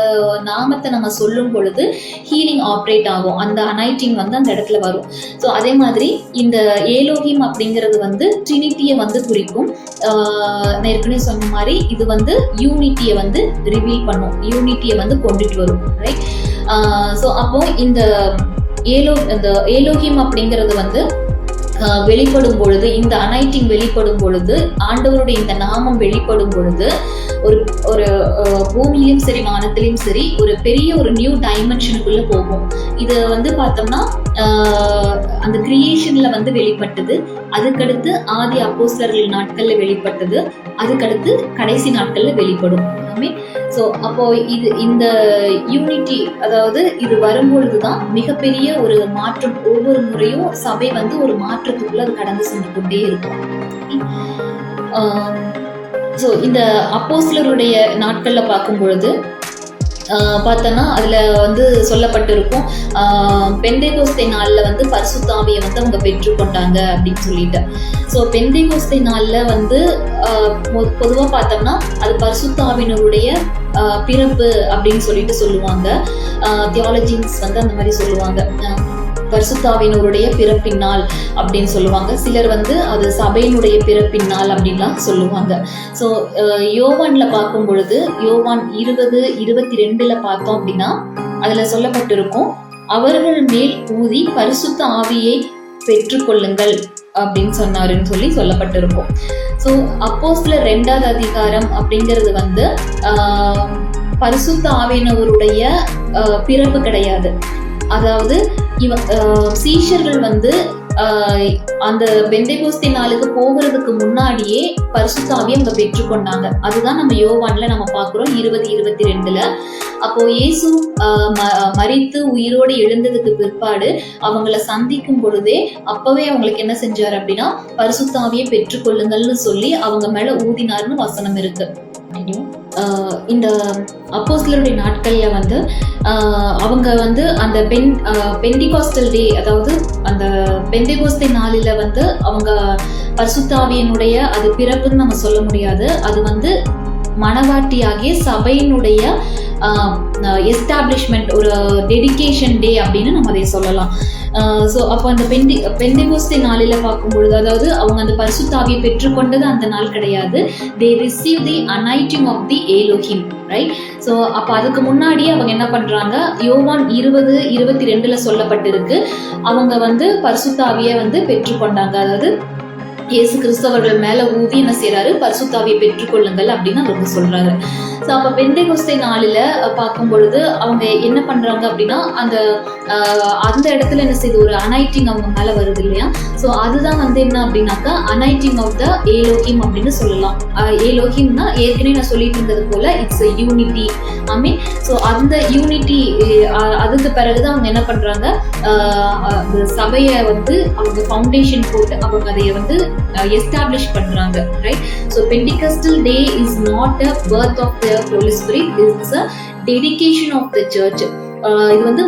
நாமத்தை நம்ம சொல்லும் பொழுது ஹீலிங் ஆப்ரேட் ஆகும், அந்த அனைட்டிங் வந்து அந்த இடத்துல வரும். ஸோ அதே மாதிரி இந்த ஏலோஹிம் அப்படிங்கிறது வந்து ட்ரினிட்டியை வந்து குறிக்கும். நான் ஏற்கனவே சொன்ன மாதிரி இது வந்து யூனிட்டியை வந்து ரிவீல் பண்ணும், யூனிட்டியை வந்து கொண்டுட்டு வரும். ரைட். ஸோ அப்போ இந்த ஏலோஹிம் அப்படிங்கிறது வந்து வெளிப்படும் பொழுது, இந்த அனைட்டிங் வெளிப்படும் பொழுது, ஆண்டவருடைய இந்த நாமம் வெளிப்படும் பொழுது ஒரு பூமியிலும் சரி வானத்திலும் சரி ஒரு பெரிய ஒரு நியூ டைமென்ஷனுக்குள்ள போகும். இது வந்து பார்த்தோம்னா அந்த கிரியேஷன்ல வந்து வெளிப்பட்டது, அதுக்கடுத்து ஆதி அப்போஸ்தலர்கள் நாட்கள்ல வெளிப்பட்டது, அதுக்கடுத்து கடைசி நாட்கள்ல வெளிப்படும். ஸோ அப்போ இந்த யூனிட்டி, அதாவது இது வரும்பொழுதுதான் மிகப்பெரிய ஒரு மாற்றம். ஒவ்வொரு முறையும் சபை வந்து ஒரு மாற்றத்துக்குள்ள அது கடந்து சென்று கொண்டே இருக்கும். ஸோ இந்த அப்போஸ்தலருடைய நாட்கள்ல பார்க்கும் பொழுது பார்த்தோன்னா அதுல வந்து சொல்லப்பட்டிருக்கும், பெந்தேகோஸ்தே நாள்ல வந்து பரிசுத்த ஆவியை வந்து அவங்க பெற்றுக்கொண்டாங்க அப்படின்னு சொல்லிட்டு. ஸோ பெந்தேகோஸ்தே நாள்ல வந்து பொதுவா பார்த்தோம்னா அது பரிசுத்த ஆவியினருடைய பிறப்பு அப்படின்னு சொல்லிட்டு சொல்லுவாங்க. தியாலஜின்ஸ் வந்து அந்த மாதிரி சொல்லுவாங்க, பரிசுத்த ஆவியினருடைய பிறப்பினால் அப்படின்னு சொல்லுவாங்க. சிலர் வந்து அது சபையினுடைய பிறப்பினால் அப்படின்லாம் சொல்லுவாங்க. ஸோ யோவான்ல பார்க்கும் பொழுது யோவான் 20:22 பார்த்தோம் அப்படின்னா அதுல சொல்லப்பட்டிருக்கும், அவர்கள் மேல் ஊதி பரிசுத்த ஆவியை பெற்றுக்கொள்ளுங்கள் அப்படின்னு சொன்னாருன்னு சொல்லி சொல்லப்பட்டிருக்கும். ஸோ அப்போஸ்தலர் 2ஆம் அதிகாரம் அப்படிங்கிறது வந்து பரிசுத்த ஆவியினருடைய பிறப்பு கிடையாது. அதாவது சீஷர்கள் வந்து அந்த பெந்தேகோஸ்தே நாளுக்கு போகிறதுக்கு முன்னாடியே பரிசுத்த ஆவியை அவங்க பெற்றுக்கொண்டாங்க. அதுதான் நம்ம யோவான்ல நம்ம பார்க்கிறோம் 20:22. அப்போ இயேசு மரித்து உயிரோடு எழுந்ததுக்கு பிற்பாடு அவங்கள சந்திக்கும் பொழுதே அப்பவே அவங்களுக்கு என்ன செஞ்சார் அப்படின்னா பரிசுத்த ஆவியை பெற்றுக்கொள்ளுங்கள்னு சொல்லி அவங்க மேல ஊதினார்னு வசனம் இருக்கு. இந்த அப்போஸ்தலருடைய நாட்கள்ல வந்து அவங்க வந்து அந்த பெண்டிகாஸ்டல் டே, அதாவது அந்த பெந்தேகோஸ்தே நாளில வந்து அவங்க பரிசுத்த ஆவியினுடைய அது பிறப்புன்னு நம்ம சொல்ல முடியாது. அது வந்து மனவாட்டியாகிய சபையினுடைய எஸ்டாப்ளிஷ்மெண்ட், ஒரு டெடிகேஷன் டே அப்படின்னு நம்ம அதை சொல்லலாம். ஸோ அப்போ அந்த பெந்தேகோஸ்தே நாளில பார்க்கும்பொழுது, அதாவது அவங்க அந்த பரிசுத்த ஆவியை பெற்றுக்கொண்டது அந்த நாள் கிடையாது. they receive the anointing of the Elohim, right? So அப்போ அதுக்கு முன்னாடியே அவங்க என்ன பண்றாங்க, யோவான் 20:22 சொல்லப்பட்டிருக்கு, அவங்க வந்து பரிசுத்த ஆவியை வந்து பெற்றுக்கொண்டாங்க. அதாவது இயேசு கிறிஸ்தவர்கள் மேல ஊதி என்ன செய்யறாரு, பரிசுத்த ஆவியை பெற்றுக்கொள்ளுங்கள் அப்படின்னு அவங்க சொல்றாரு. ஸோ அப்போ பெந்தேகோஸ்தே நாளில பார்க்கும் பொழுது அவங்க என்ன பண்றாங்க அப்படின்னா அந்த இடத்துல என்ன செய்யுது, ஒரு அனைட்டிங் அவங்க மேல வருது இல்லையா. ஸோ அதுதான் வந்து என்ன அப்படின்னாக்கா அனைட்டிங் ஆஃப் த ஏலோஹிம் அப்படின்னு சொல்லலாம். ஏலோஹிம்னா ஏற்கனவே நான் சொல்லிட்டு இருந்தது போல இட்ஸ் யூனிட்டி. ஸோ அந்த யூனிட்டி அதுக்கு பிறகுதான் அவங்க என்ன பண்றாங்க, அந்த சபையை வந்து அவங்க ஃபவுண்டேஷன் போட்டு அவங்க அதை வந்து எஸ்டாப்ளிஷ் பண்றாங்க. Right. So Pentecostal day is not a birth of the Holy Spirit, is a dedication of the church. இது வந்து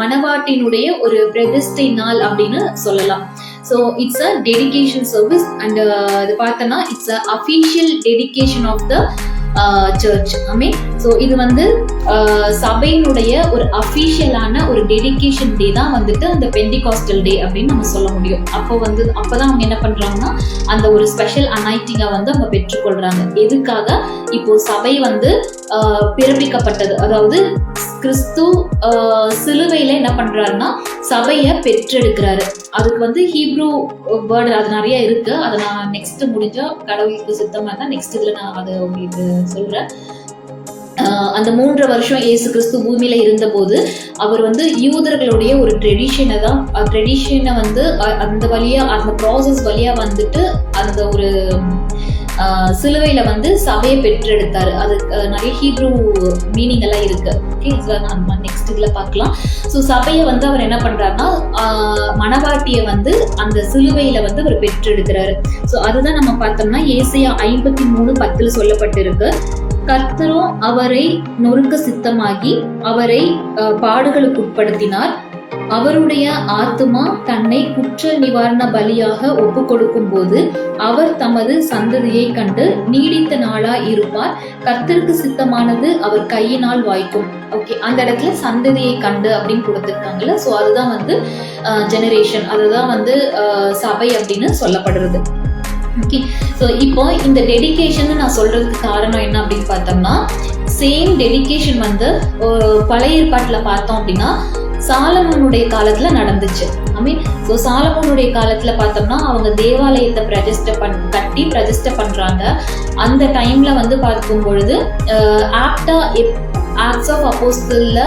மனவாட்டினுடைய ஒரு பிரதிஷ்டை நாள் அப்படின்னு சொல்லலாம். So it's a dedication service and இது பார்த்தோன்னா it's a official dedication of the church. So இது வந்து சபையினுடைய ஒரு அஃபீஷியலான ஒரு டெடிகேஷன் டே தான் வந்துட்டு அந்த பெண்டிகாஸ்டல் டே அப்படின்னு நம்ம சொல்ல முடியும். அப்போதான் அவங்க என்ன பண்றாங்கன்னா அந்த ஒரு ஸ்பெஷல் அனாயிட்டிங்கா வந்து அவங்க பெற்றுக்கொள்றாங்க. எதுக்காக? இப்போ சபை வந்து பிறப்பிக்கப்பட்டது, அதாவது கிறிஸ்து சிலுவையில என்ன பண்றாருன்னா சபையை பெற்றெடுக்கிறாரு. அதுக்கு வந்து ஹீப்ரூ வேர்டு அது நிறைய இருக்கு. அதை நான் நெக்ஸ்ட் முடிஞ்சா கடவுளுக்கு சித்தமா தான் நெக்ஸ்ட் இதுல நான் அதை உங்களுக்கு சொல்றேன். அந்த 3 வருஷம் இயேசு கிறிஸ்து பூமியில இருந்த போது அவர் வந்து யூதர்களுடைய ஒரு ட்ரெடிஷனை வந்து அந்த வழியா அந்த ப்ராசஸ் வழியா வந்துட்டு அந்த ஒரு சிலுவையில வந்து சபையை பெற்றெடுத்தாரு. அது நிறைய ஹீப்ரூ மீனிங் எல்லாம் இருக்கு. ஓகே, நம்ம நெக்ஸ்ட் இதுல பார்க்கலாம். ஸோ சபையை வந்து அவர் என்ன பண்றாருன்னா மணவாட்டியை வந்து அந்த சிலுவையில வந்து அவர் பெற்றெடுக்கிறாரு. ஸோ அதுதான் நம்ம பார்த்தோம்னா ஏசாயா 53:10 சொல்லப்பட்டிருக்கு. கர்த்தரும் அவரை நொறுக்க சித்தமாகி அவரை பாடுகளுக்கு உட்படுத்தினார். அவருடைய ஆத்துமா தன்னை குற்ற நிவாரண பலியாக ஒப்பு கொடுக்கும் போது அவர் தமது சந்ததியை கண்டு நீடித்த நாளா இருப்பார். கர்த்தருக்கு சித்தமானது அவர் கையினால் வாய்க்கும். ஓகே, அந்த இடத்துல சந்ததியை கண்டு அப்படின்னு கொடுத்துருக்காங்கல்ல. ஸோ அதுதான் வந்து ஜெனரேஷன், அதுதான் வந்து சபை அப்படின்னு சொல்லப்படுறது. ஓகே, ஸோ இப்போ இந்த டெடிகேஷன் நான் சொல்றதுக்கு காரணம் என்ன அப்படின்னு பார்த்தோம்னா, சேம் டெடிகேஷன் வந்து பழைய ஏற்பாட்டில் பார்த்தோம் அப்படின்னா சாலமோனுடைய காலத்துல நடந்துச்சு. ஸோ சாலமோனுடைய காலத்துல பார்த்தோம்னா அவங்க தேவாலயத்தை கட்டி பிரதிஷ்டை பண்றாங்க. அந்த டைம்ல வந்து பார்க்கும் பொழுது ஆக்ட்ஸ் ஆஃப் அப்போஸ்தல்ல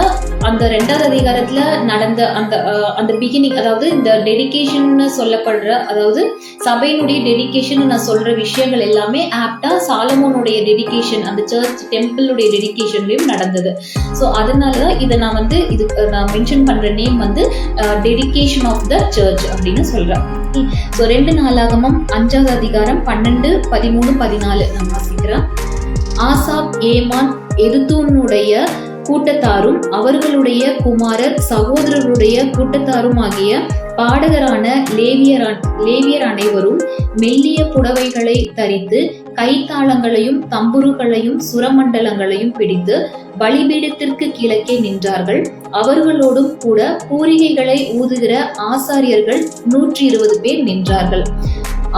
அந்த 2வது அதிகாரத்துல நடந்த அந்த பிகினிங், அதாவது இந்த டெடிகேஷன் சொல்லப்படுற, அதாவது சபையினுடைய டெடிகேஷன் நான் சொல்ற விஷயங்கள் எல்லாமே ஆப்டா சாலமோனுடைய டெடிகேஷன், அந்த சர்ச் டெம்பிளுடைய டெடிகேஷன்லயும் நடந்தது. ஸோ அதனாலதான் இதை நான் வந்து நான் மென்ஷன் பண்ற நேம் வந்து டெடிகேஷன் ஆஃப் த சர்ச் அப்படின்னு சொல்றேன். ஸோ 2 நாளாகமம் 5வது அதிகாரம் 12, 13, 14 நான் வாசிக்கிறேன். ஆசாப், ஏமான், எதுத்தூனுடைய கூட்டத்தாரும் அவர்களுடைய குமாரர் சகோதரருடைய கூட்டத்தாரும் ஆகிய பாடகரான லேவியர் அனைவரும் மெல்லிய புடவைகளை தரித்து கைத்தாளங்களையும் தம்புருகளையும் சுரமண்டலங்களையும் பிடித்து பலிபீடத்திற்கு கிழக்கே நின்றார்கள். அவர்களோடும் கூட பூரிகைகளை ஊதுகிற ஆசாரியர்கள் 120 பேர் நின்றார்கள்.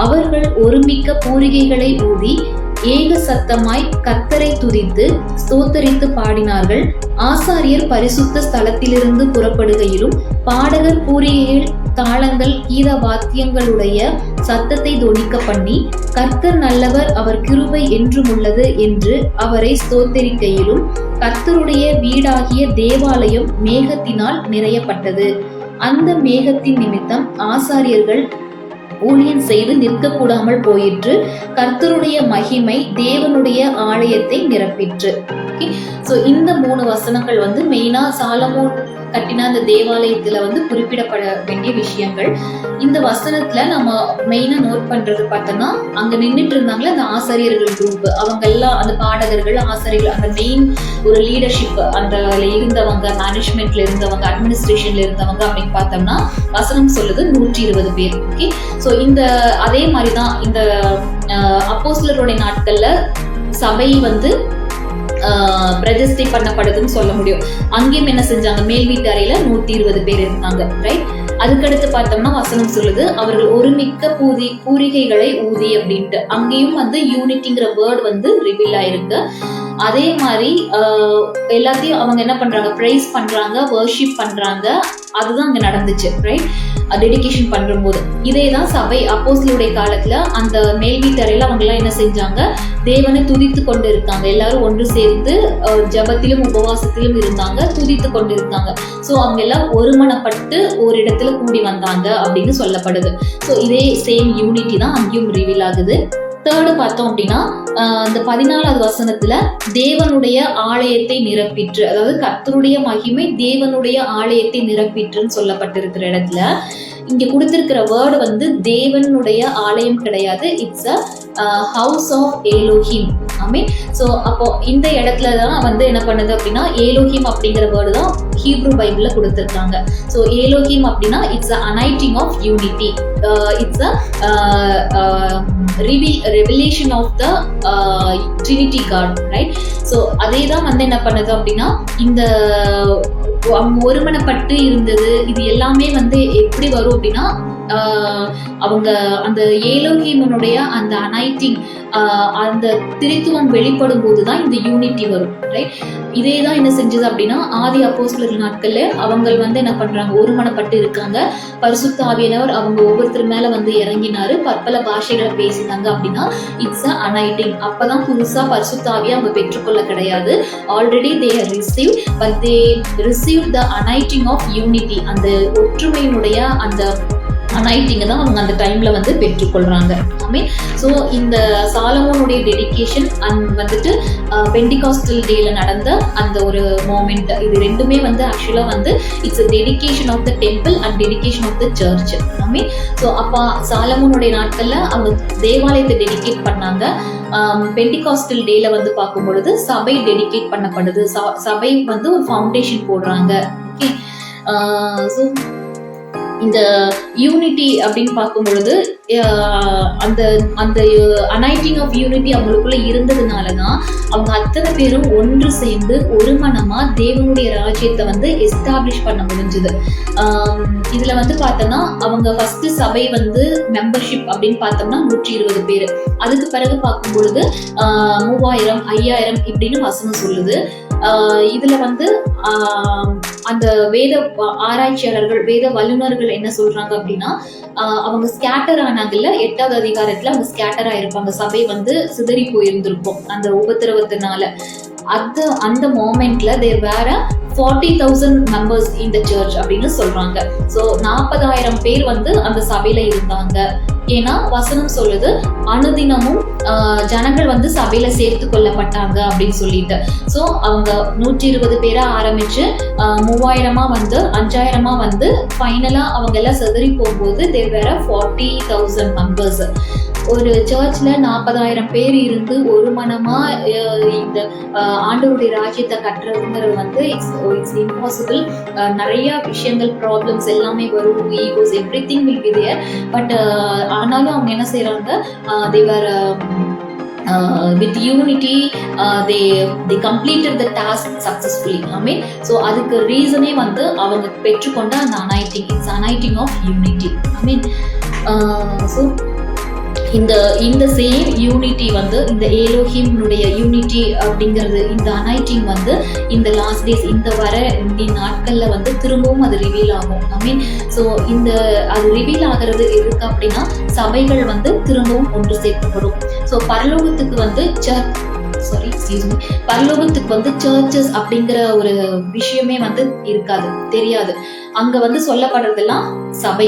அவர்கள் ஒருமிக்க பூரிகைகளை ஊதி ஏக சத்தமாய் கர்த்தரை துதித்து ஸ்தோத்தரித்து பாடினார்கள். ஆசாரியர் பரிசுத்த ஸ்தலத்திலிருந்து புறப்படுகையிலும் பாடகர் பூரிகைகள், தாளங்கள், கீத வாத்தியங்களுடைய சத்தத்தை தொனிக்க பண்ணி கர்த்தர் நல்லவர், அவர் கிருபை என்றும் உள்ளது என்று அவரை ஸ்தோத்தரிக்கையிலும் கர்த்தருடைய வீடாகிய தேவாலயம் மேகத்தினால் நிறையப்பட்டது. அந்த மேகத்தின் நிமித்தம் ஆசாரியர்கள் ஊழியம் செய்து நிற்கக்கூடாமல் போயிற்று. கர்த்தருடைய மகிமை தேவனுடைய ஆலயத்தை நிரப்பிற்று. ஸோ இந்த 3 வசனங்கள் வந்து மெயினா சாலமோன் கட்டின அந்த தேவாலயத்துல வந்து குறிப்பிடப்பட வேண்டிய விஷயங்கள். இந்த வசனத்துல நம்ம மெயினா நோட் பண்றது பார்த்தோம்னா, அங்க நின்றுட்டு இருந்தாங்களே அந்த ஆசிரியர்கள் குரூப், அவங்க எல்லாம் அந்த பாடகர்கள், ஆசிரியர்கள், அந்த மெயின் ஒரு லீடர்ஷிப் அந்த இருந்தவங்க, மேனேஜ்மெண்ட்ல இருந்தவங்க, அட்மினிஸ்ட்ரேஷன்ல இருந்தவங்க அப்படின்னு பார்த்தோம்னா வசனம் சொல்லுது 120 பேர். ஓகே, ஸோ இந்த அதே மாதிரிதான் இந்த அப்போஸ்தலருடைய நாட்கள்ல சபை வந்து பிரதிஷ்டை பண்ணப்படுதுன்னு சொல்ல முடியும். அங்கேயும் என்ன செஞ்சாங்க, மேல் வீட்டு அறையில 120 பேர் இருந்தாங்க. ரைட், அதுக்கடுத்து பார்த்தோம்னா வசனம் சொல்லுது அவர்கள் ஒருமிக்க பூரிகைகளை ஊதி அப்படின்ட்டு. அங்கேயும் வந்து யூனிட்டிங்கிற வேர்ட் வந்து ரிவீல் ஆயிருக்கு. அதே மாதிரி எல்லாத்தையும் அவங்க என்ன பண்றாங்க, பிரைஸ் பண்றாங்க, வர்ஷிப் பண்றாங்க. அதுதான் அங்க நடந்துச்சு. ரைட், டெடிகேஷன் பண்ணும்போது இதேதான் சபை அப்போஸ்தலருடைய காலத்துல அந்த மேல் வீட்டறையில அவங்க எல்லாம் என்ன செஞ்சாங்க, தேவனை துதித்து கொண்டு இருக்காங்க. எல்லாரும் ஒன்று சேர்ந்து ஜபத்திலும் உபவாசத்திலும் இருந்தாங்க, துதித்து கொண்டு இருக்காங்க. ஸோ அவங்க எல்லாம் ஒருமனப்பட்டு ஒரு இடத்துல கூடி வந்தாங்க அப்படின்னு சொல்லப்படுது. ஸோ இதே சேம் யூனிட்டி தான் அங்கேயும் ரிவீல் ஆகுது. தேர்டு பார்த்தோம் அப்படின்னா இந்த 14வது வசனத்துல தேவனுடைய ஆலயத்தை நிரப்பிற்று, அதாவது கர்த்தருடைய மகிமை தேவனுடைய ஆலயத்தை நிரப்பிற்றுன்னு சொல்லப்பட்டிருக்கிற இடத்துல இங்க கொடுத்திருக்கிற வேர்டு வந்து தேவனுடைய ஆலயம் கிடையாது, it's a house of Elohim. Amen. So அப்போ இந்த இடத்துல தான் வந்து என்ன பண்ணுது அப்படின்னா ஏலோஹிம் அப்படிங்கிற வேர்டு தான் ஹீப்ரூ பைபிள்ல கொடுத்திருக்காங்க. ஸோ ஏலோஹிம் அப்படின்னா it's a anointing of unity, it's a revelation of the trinity God, right? So அதே தான் வந்து என்ன பண்ணுது அப்படின்னா இந்த ஒருமனப்பட்டு இருந்தது இது எல்லாமே வந்து எப்படி வரும் அப்படின்னா அவங்க அந்த ஏலோஹிமனுடைய அந்த அனைட்டிங் அந்த திரித்துவம் வெளிப்படும் போதுதான் இந்த யூனிட்டி வரும், ரைட்? இதே தான் என்ன செஞ்சது அப்படின்னா ஆதி அப்போஸ்தலர் நாட்கள்ல அவங்க வந்து என்ன பண்றாங்க, ஒருமனப்பட்டு இருக்காங்க. பரிசுத்த ஆவியானவர் அவங்க ஒவ்வொருத்தர் மேல வந்து இறங்கினாரு, பற்பல பாஷைகளை பேசினாங்க அப்படின்னா இட்ஸ் அ அனைட்டிங். அப்பதான் புதுசா பரிசுத்த ஆவியை அவங்க பெற்றுக்கொள்ள கிடையாது, already they receive, but they receive the anointing of unity. அந்த ஒற்றுமையினுடைய அந்த அனைட்டிங்க தான் அவங்க அந்த டைம்ல வந்து பெற்றுக்கொள்றாங்க. ஆமென். ஸோ இந்த சாலமோனுடைய டெடிகேஷன் வந்துட்டு பெண்டிகாஸ்டல் டேல நடந்த அந்த ஒரு மோமெண்ட், இது ரெண்டுமே வந்து ஆக்சுவலா வந்து it's dedication of the temple and dedication of the church. Amen. So அப்போ சாலமோனுடைய நாட்கள்ல அவங்க தேவாலயத்தை டெடிகேட் பண்ணாங்க. பெண்டிகாஸ்டல் டேல வந்து பார்க்கும் பொழுது சபை டெடிகேட் பண்ணப்படுது, சபை வந்து ஒரு ஃபவுண்டேஷன் போடுறாங்க. ஓகே. ஸோ இந்த யூனிட்டி அப்படின்னு பார்க்கும் பொழுது அந்த அந்த அனைட்டிங் ஆஃப் யூனிட்டி அவங்களுக்குள்ள இருந்ததுனாலதான் அவங்க அத்தனை பேரும் ஒன்று சேர்ந்து ஒரு மனமா தேவனுடைய ராஜ்யத்தை வந்து எஸ்டாப்ளிஷ் பண்ண முடிஞ்சது. இதுல வந்து பார்த்தோம்னா அவங்க ஃபர்ஸ்ட் சபை வந்து மெம்பர்ஷிப் அப்படின்னு பார்த்தோம்னா 120 பேர். அதுக்கு பிறகு பார்க்கும் பொழுது 3000 5000 இப்படின்னு வசனம் சொல்லுது. இதுல வந்து அந்த வேத ஆராய்ச்சியாளர்கள் வேத வல்லுநர்கள் என்ன சொல்றாங்க அப்படின்னா அவங்க ஸ்கேட்டர் ஆனாங்கல்ல, 8வது அதிகாரத்துல அவங்க ஸ்கேட்டர் ஆயிருப்பாங்க, சபை வந்து சிதறி போயிருந்திருக்கும் அந்த உபத்திரவத்தினால. அந்த மோமெண்ட்ல தேர் வேற 40,000 மெம்பர்ஸ் இன் த சர்ச் அப்படின்னு சொல்றாங்க. ஸோ 40,000 பேர் வந்து அந்த சபையில இருந்தாங்க. ஏன்னா வசனம் சொல்லுது அனுதினமும் ஜனங்கள் வந்து சபையில சேர்த்து கொள்ளப்பட்டாங்க அப்படின்னு சொல்லிட்டு. ஸோ அவங்க 120 பேரா ஆரம்பிச்சு 3000 வந்து 5000 வந்து ஃபைனலா அவங்க எல்லாம் செதறி போகும்போது தேர் வேற 40,000 மெம்பர்ஸ். ஒரு சர்ச்ல 40,000 பேர் இருந்து ஒரு மனமா இந்த ஆண்டவருடைய ராஜ்யத்தை கட்டுறதுங்கிறது வந்து இட்ஸ் இம்பாசிபிள். நிறைய விஷயங்கள், ப்ராப்ளம்ஸ் எல்லாமே வரும், egos, everything will be there. But ஆனாலும் அவங்க என்ன செய்யறாங்க, they were with unity, they completed the task successfully. Amen. So அதுக்கு ரீசனே வந்து அவங்க பெற்றுக்கொண்ட அந்த anointing, it's anointing of unity. Amen. So இந்த சேம் யூனிட்டி வந்து இந்த ஏலோஹிம்னுடைய யூனிட்டி அப்படிங்கிறது, இந்த அனைட்டிங் வந்து இந்த லாஸ்ட் டேஸ் இந்த நாட்கள்ல வந்து திரும்பவும் அது ரிவீல் ஆகும். ஐ மீன், ஸோ அது ரிவீல் ஆகிறது எதுக்கு அப்படின்னா சபைகள் வந்து திரும்பவும் ஒன்று சேர்க்கப்படும். ஸோ பரலோகத்துக்கு வந்து பரலோகத்துக்கு வந்து சர்ச்சஸ் அப்படிங்கிற ஒரு விஷயமே வந்து இருக்காது, தெரியாது. அங்க வந்து சொல்லப்படுறதெல்லாம் சபை,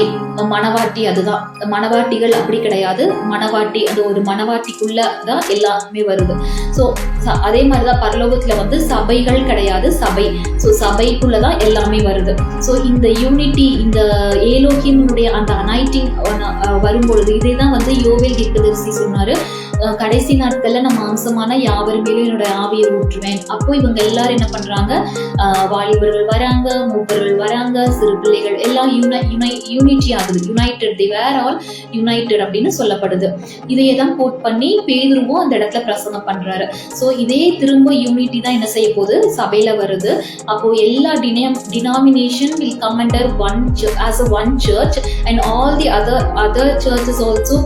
மணவாட்டி, அதுதான் மணவாட்டிகள் அப்படி கிடையாது. மணவாட்டி, அது ஒரு மணவாட்டிக்குள்ளதான் எல்லாமே வருது. ஸோ அதே மாதிரிதான் பரலோகத்துல வந்து சபைகள் கிடையாது, சபை. ஸோ சபைக்குள்ளதான் எல்லாமே வருது. ஸோ இந்த யூனிட்டி, இந்த ஏலோஹிம்னுடைய அந்த அனைட்டிங் வரும்பொழுது இதேதான் வந்து யோவேல் தீர்க்கதரிசி சொன்னாரு, கடைசி நாட்கள்ல நான் மாம்சமான யாவர் மேலும் என்னோட ஆவியை ஊற்றுவேன். அப்போ இவங்க எல்லாரும் என்ன பண்றாங்க, வாலிபர்கள் வராங்க, மூப்பர்கள் வராங்க, சிறு பிள்ளைகள் எல்லாம் யூனிட்டி ஆகுது, United, they were all united அப்படின்னு சொல்லப்படுது. இதையே தான் கோட் பண்ணி பேதுருவும் அந்த இடத்துல பிரசங்கம் பண்றாரு. ஸோ இதே திரும்ப யூனிட்டி தான் என்ன செய்ய போகுது, சபையில வருது. அப்போ எல்லா denomination will come under one as a one church, and all the other churches also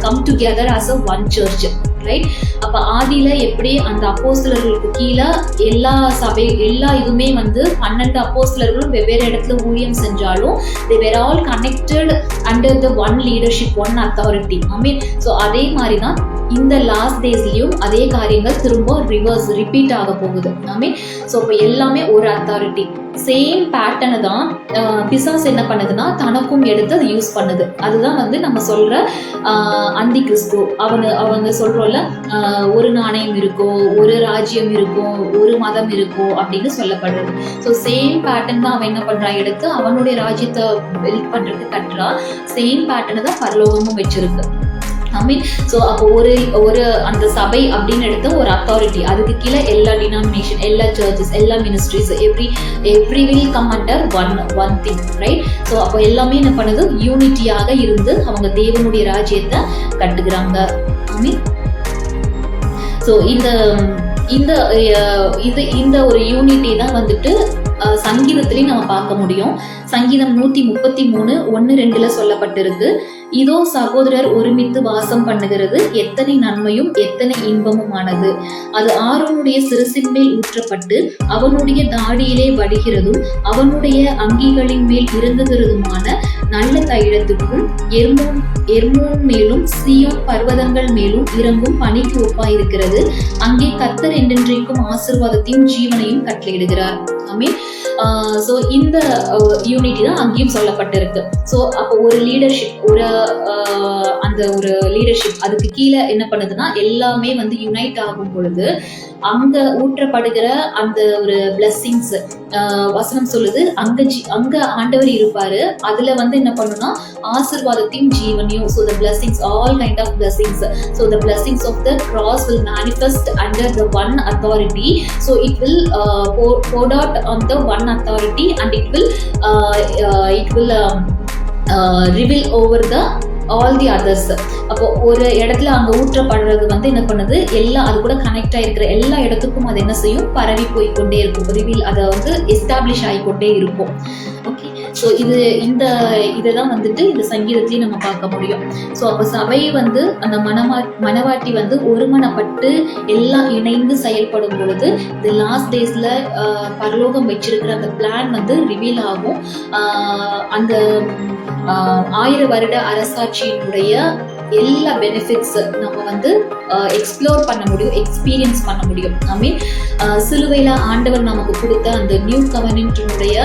come together as a one church, right? அப்ப ஆதியில எப்படி அந்த அப்போஸ்தலர்களுக்கு கீழே எல்லா இதுமே வந்து 12 அப்போஸ்தலர்களும் வெவ்வேறு இடத்துல ஊழியம் செஞ்சாலும் they were all connected under the one leadership, one authority. I mean, so அதே மாதிரி தான் இந்த லாஸ்ட் டேஸ்லயும் அதே காரியங்கள் திரும்ப ரிப்பீட் ஆக போகுது. I mean, so இப்போ எல்லாமே ஒரு அத்தாரிட்டி. சேம் பேட்டர்னை தான் பிசாஸ் என்ன பண்ணுதுன்னா தனக்கும் எடுத்து அதை யூஸ் பண்ணுது. அதுதான் வந்து நம்ம சொல்ற அந்தி கிறிஸ்து. அவங்க சொல்றோம்ல, ஒரு நாணயம் இருக்கோ, ஒரு ராஜ்யம் இருக்கும், ஒரு மதம் இருக்கும் அப்படின்னு சொல்லப்படுறது. ஸோ சேம் பேட்டர்ன் தான் அவன் என்ன பண்றான், எடுத்து அவனுடைய ராஜ்யத்தை பில்ட் பண்றதுக்கு கட்டுறா. சேம் பேட்டர்னை தான் பரலோகமும் வச்சிருக்கு. ஸோ அப்போ ஒரு அந்த சபை அப்படின்னு எடுத்த ஒரு அத்தாரிட்டி, அதுக்கு கீழே எல்லா டினாமினேஷன், எல்லா சர்ச்சஸ், எல்லா ministries, every will come under one thing, right? So அப்போ எல்லாமே என்ன பண்ணுது, யூனிட்டியாக இருந்து அவங்க தேவனுடைய ராஜ்யத்தை கட்டுகிறாங்க. ஸோ இந்த ஒரு யூனிட்டி தான் வந்துட்டு சங்கீதத்திலையும் நம்ம பார்க்க முடியும். சங்கீதம் 133:1-2 சொல்லப்பட்டிருக்கு, இதோ சகோதரர் ஒருமித்து வாசம் பண்ணுகிறது, எத்தனை நன்மையும் எத்தனை இன்பமுமானது. அது ஆரோனுடைய சிரசின் மேல் ஊற்றப்பட்டு அவனுடைய தாடியிலே வடிகிறதும் அவனுடைய அங்கிகளின் மேல் இறங்குகிறதுமான நல்ல தைலத்துக்கும் எர்மோன் மேலும் சீயோன் பர்வதங்கள் மேலும் இறங்கும் பனிக்கு ஒப்பாயிருக்கிறது. அங்கே கர்த்தர் என்றென்றைக்கும் ஆசீர்வாதத்தையும் ஜீவனையும் கட்டளையிடுகிறார். ஆமென். ஸோ இந்த யூனிட்டி தான் அங்கேயும் சொல்லப்பட்டிருக்கு. ஸோ அப்போ ஒரு லீடர்ஷிப், அந்த ஒரு லீடர்ஷிப் அதுக்கு கீழே என்ன பண்ணுதுன்னா எல்லாமே வந்து யுனைட் ஆகும் பொழுது அங்க ஊற்றப்படுகிற அந்த ஒரு பிளெஸ்ஸிங்ஸ், வசனம் சொல்லுது அங்க ஆண்டவர் இருப்பாரு, அதுல வந்து என்ன பண்ணுனா ஆசீர்வாதத்தையும் ஜீவனையும். So the blessings, all kind of blessings, so the blessings of the cross will manifest under the one authority. So it will poured out on the one authority and it will reveal over the all the others. அப்போ ஒரு இடத்துல அங்க ஊற்றப்படுறது வந்து என்ன பண்ணுது, எல்லா அது கூட கனெக்ட் ஆயிருக்கிற எல்லா இடத்துக்கும் அது என்ன செய்யும், பரவி போய்கொண்டே இருக்கும், ரிவீல் அதை வந்து எஸ்டாப்ளிஷ் ஆகிக்கொண்டே இருக்கும். ஓகே, ஸோ இதுதான் வந்துட்டு இந்த சங்கீதத்திலையும் நம்ம பார்க்க முடியும். ஸோ அப்போ சபை வந்து அந்த மனவாட்டி வந்து ஒருமனப்பட்டு எல்லாம் இணைந்து செயல்படும் பொழுது இந்த லாஸ்ட் டேஸ்ல பரலோகம் வச்சிருக்கிற அந்த பிளான் வந்து ரிவீல் ஆகும். அந்த 1000 வருட அரசாட்சியினுடைய எல்லா பெனிஃபிட்ஸ் நம்ம வந்து எக்ஸ்ப்ளோர் பண்ண முடியும், எக்ஸ்பீரியன்ஸ் பண்ண முடியும். சிலுவையில ஆண்டவர் நமக்கு கொடுத்த அந்த நியூ கவர்னன்ட்னுடைய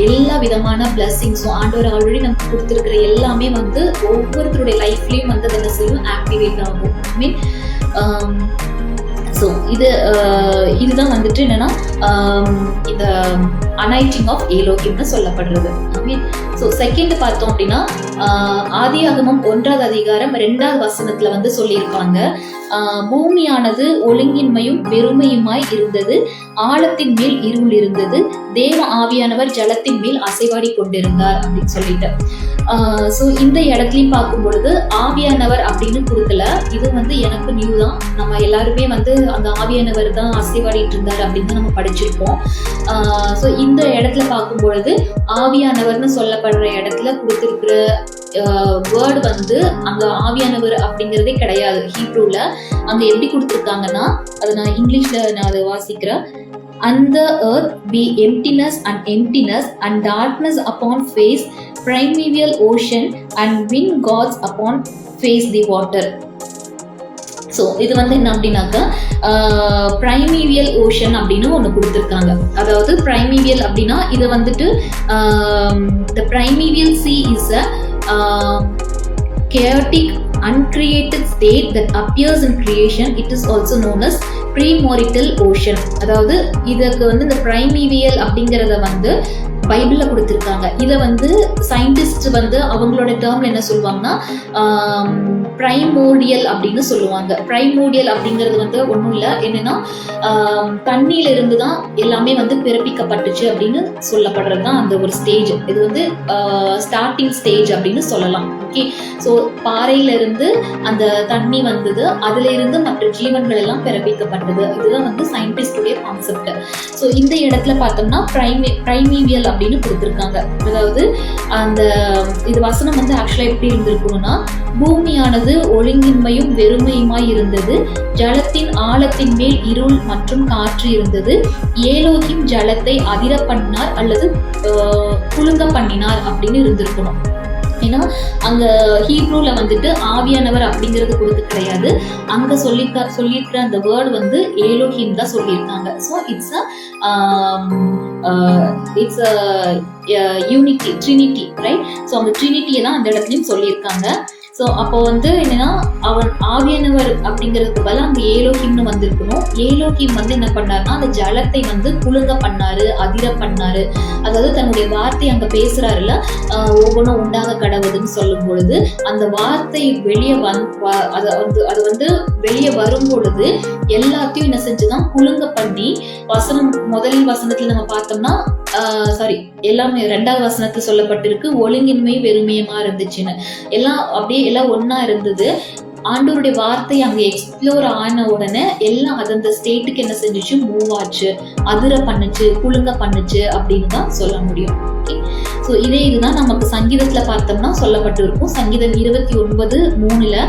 எல்லா விதமான பிளெஸிங்ஸும் ஆண்டவர் ஆல்ரெடி நமக்கு கொடுத்துருக்கிற எல்லாமே வந்து ஒவ்வொருத்தருடைய லைஃப்லயும் வந்து அதை செய்யும், ஆக்டிவேட் ஆகும். ஸோ இதுதான் வந்துட்டு என்னன்னா இந்த அனாயிட்டிங் ஆஃப் ஏலோகிம்னு சொல்லப்படுறது. ஸோ செகண்ட் பார்த்தோம் அப்படின்னா ஆதியாகமம் 1ஆம் அதிகாரம் 2ஆம் வசனத்துல வந்து சொல்லியிருப்பாங்க, பூமியானது ஒழுங்கின்மையும் வெறுமையுமாய் இருந்தது, ஆழத்தின் மேல் இருள் இருந்தது, தேவ ஆவியானவர் ஜலத்தின் மேல் அசைவாடி கொண்டிருந்தார் அப்படின்னு சொல்லிட்டு. ஸோ இந்த இடத்துலையும் பார்க்கும் பொழுது ஆவியானவர் அப்படின்னு கொடுக்கல, இது வந்து எனக்கு நியூ தான். நம்ம எல்லாருமே வந்து அந்த ஆவியானவர் தான் அசைவாடிட்டு இருந்தார் அப்படின்னு நம்ம படிச்சிருப்போம். ஸோ இந்த இடத்துல பார்க்கும் பொழுது ஆவியானவர்னு சொல்லப்படுற இடத்துல கொடுத்திருக்கிற வேர்டு வந்து அங்க ஆவியானவர் அப்படிங்கிறதே கிடையாது. ஹீப்ரூல அங்க எப்படி கொடுத்துருக்காங்கன்னா, அதை நான் இங்கிலீஷ்ல நான் அதை வாசிக்கிறேன். And the earth be emptiness and darkness upon face, primeval ocean and wind gods upon face the water. So இது வந்து என்ன அப்படின்னாக்கா பிரைமீவியல் ஓஷன் அப்படின்னு ஒன்று கொடுத்துருக்காங்க. அதாவது பிரைமீவியல் அப்படின்னா இது வந்துட்டு the primeval sea is a chaotic uncreated state that appears in creation. It is also known as premortal ocean. அதாவது இதுக்கு வந்து இந்த பிரைமீவியல் அப்படிங்கிறத வந்து பைபிள்ல கொடுத்துருக்காங்க. இதை வந்து சயின்டிஸ்ட் வந்து அவங்களோட டேர்ம்ல என்ன சொல்லுவாங்கன்னா பிரைமோடியல் அப்படின்னு சொல்லுவாங்க. பிரைமோடியல் அப்படிங்கிறது வந்து ஒன்றும் இல்லை, என்னன்னா தண்ணியில இருந்து தான் எல்லாமே வந்து பிறப்பிக்கப்பட்டுச்சு அப்படின்னு சொல்லப்படுறது தான் அந்த ஒரு ஸ்டேஜ். இது வந்து ஸ்டார்டிங் ஸ்டேஜ் அப்படின்னு சொல்லலாம். ஓகே, ஸோ பாறையில இருந்து அந்த தண்ணி வந்தது, அதுல இருந்து மற்ற ஜீவன்கள் எல்லாம் பிறப்பிக்கப்பட்டது. இதுதான் வந்து சயின்டிஸ்டுடைய கான்செப்ட். ஸோ இந்த இடத்துல பார்த்தோம்னா பிரைமீவியல் அப்படின்னு கொடுத்துருக்காங்க. அதாவது அந்த இது வசனம் வந்து ஆக்சுவலா எப்படி இருந்திருக்கணும்னா, பூமியானது ஒழுங்கின்மையும் வெறுமையுமாய் இருந்தது, ஜலத்தின் ஆழத்தின் மேல் இருள் மற்றும் காற்று இருந்தது, ஏலோகிம் ஜலத்தை அதிர பண்ணினார் அல்லது குலுங்க பண்ணினார் அப்படின்னு இருந்திருக்கணும். ஏன்னா அங்க ஹீப்ரூல வந்துட்டு ஆவியானவர் அப்படிங்கிறது கொடுத்து கிடையாது. அங்க சொல்லியிருக்கிற அந்த வேர்டு வந்து ஏலோஹிம் தான் சொல்லியிருக்காங்க. So it's unity, Trinity, right? So அந்த ட்ரினிட்டியை தான் அந்த இடத்துலையும் சொல்லியிருக்காங்க. ஸோ அப்போ வந்து என்னன்னா அவன் ஆவியானவர் அப்படிங்கிறதுக்கு பதிலாக அங்கே ஏலோஹிம்னு வந்திருக்கணும். ஏலோஹிம் வந்து என்ன பண்ணாருன்னா அந்த ஜலத்தை வந்து குலுங்க பண்ணாரு, அதிர பண்ணாரு. அதாவது தன்னுடைய வார்த்தை அங்கே பேசுறாருல, ஒவ்வொன்றும் உண்டாக கடவுதுன்னு சொல்லும் பொழுது அந்த வார்த்தை வெளியே அது வந்து வெளியே வரும் பொழுது எல்லாத்தையும் என்ன செஞ்சுதான் குலுங்க பண்ணி, முதல் வசனத்துல நம்ம பார்த்தோம்னா எல்லாமே 2வது வசனத்துல சொல்லப்பட்டிருக்கு, ஒழுங்கின்மை வெறுமையமா இருந்துச்சுன்னு. எல்லாம் அப்படியே எல்லாம் ஒன்னா இருந்தது. ஆண்டவருடைய வார்த்தை அங்க எக்ஸ்ப்ளோர் ஆன உடனே எல்லாம் அந்த ஸ்டேட்டுக்கு என்ன செஞ்சுச்சு, மூவ் ஆச்சு, அதிர பண்ணுச்சு, குலுங்க பண்ணுச்சு அப்படின்னு தான் சொல்ல முடியும். ஓகே, ஸோ இதுதான் நமக்கு சங்கீதத்துல பார்த்தோம்னா சொல்லப்பட்டு இருக்கும். சங்கீதம் 29:3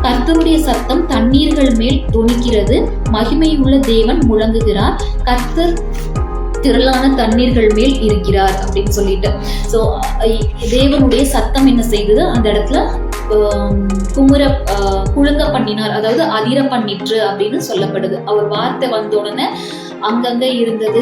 கர்த்தருடைய சத்தம் தண்ணீர்கள் மேல் தொனிக்கிறது, மகிமையுள்ள தேவன் முழங்குகிறார், கர்த்தர் திரளான தண்ணீர்கள் மேல் இருக்கிறார் அப்படின்னு சொல்லிட்டு. ஸோ தேவனுடைய சத்தம் என்ன செய்தது, அந்த இடத்துல குலுங்க பண்ணினார், அதாவது அதிர பண்ணிற்று அப்படின்னு சொல்லப்படுது. அவர் வார்த்தை வந்த உடனே அங்கங்க இருந்தது,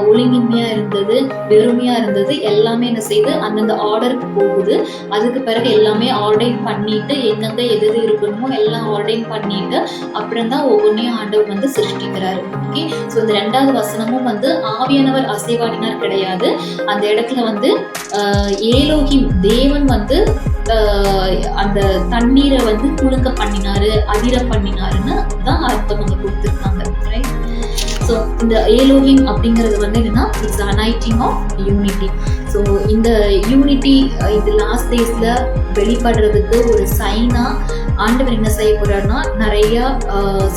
ஒழுங்கின்மையா இருந்தது, வெறுமையா இருந்தது, எல்லாமே என்ன செய்து அந்தந்த ஆர்டருக்கு போகுது. அதுக்கு பிறகு எல்லாமே ஆர்டர் பண்ணிட்டு எங்கெங்க எது இருக்கணுமோ எல்லாம் ஆர்டர் பண்ணிட்டு அப்புறம் தான் ஒவ்வொன்றையும் ஆண்டவர் வந்து சிருஷ்டிக்கிறாரு. ஓகே, ஸோ இந்த 2வது வசனமும் வந்து ஆவியானவர் அசைவாடினார் கிடையாது. அந்த இடத்துல வந்து ஏலோஹிம் தேவன் வந்து அந்த தண்ணீரை வந்து குலுங்க பண்ணினாரு, அதிர பண்ணினாருன்னு தான் அர்த்தம் வந்து கொடுத்துருக்காங்க. ரைட்? ஸோ இந்த ஏலோஹிம் அப்படிங்கிறது வந்து என்னன்னா இட்ஸ் அனாயிட்டிங் ஆஃப் யூனிட்டி. ஸோ இந்த யூனிட்டி இது லாஸ்ட் டேஸ்ல வெளிப்படுறதுக்கு ஒரு சைனா ஆண்டவர் என்ன செய்ய போறாருன்னா நிறைய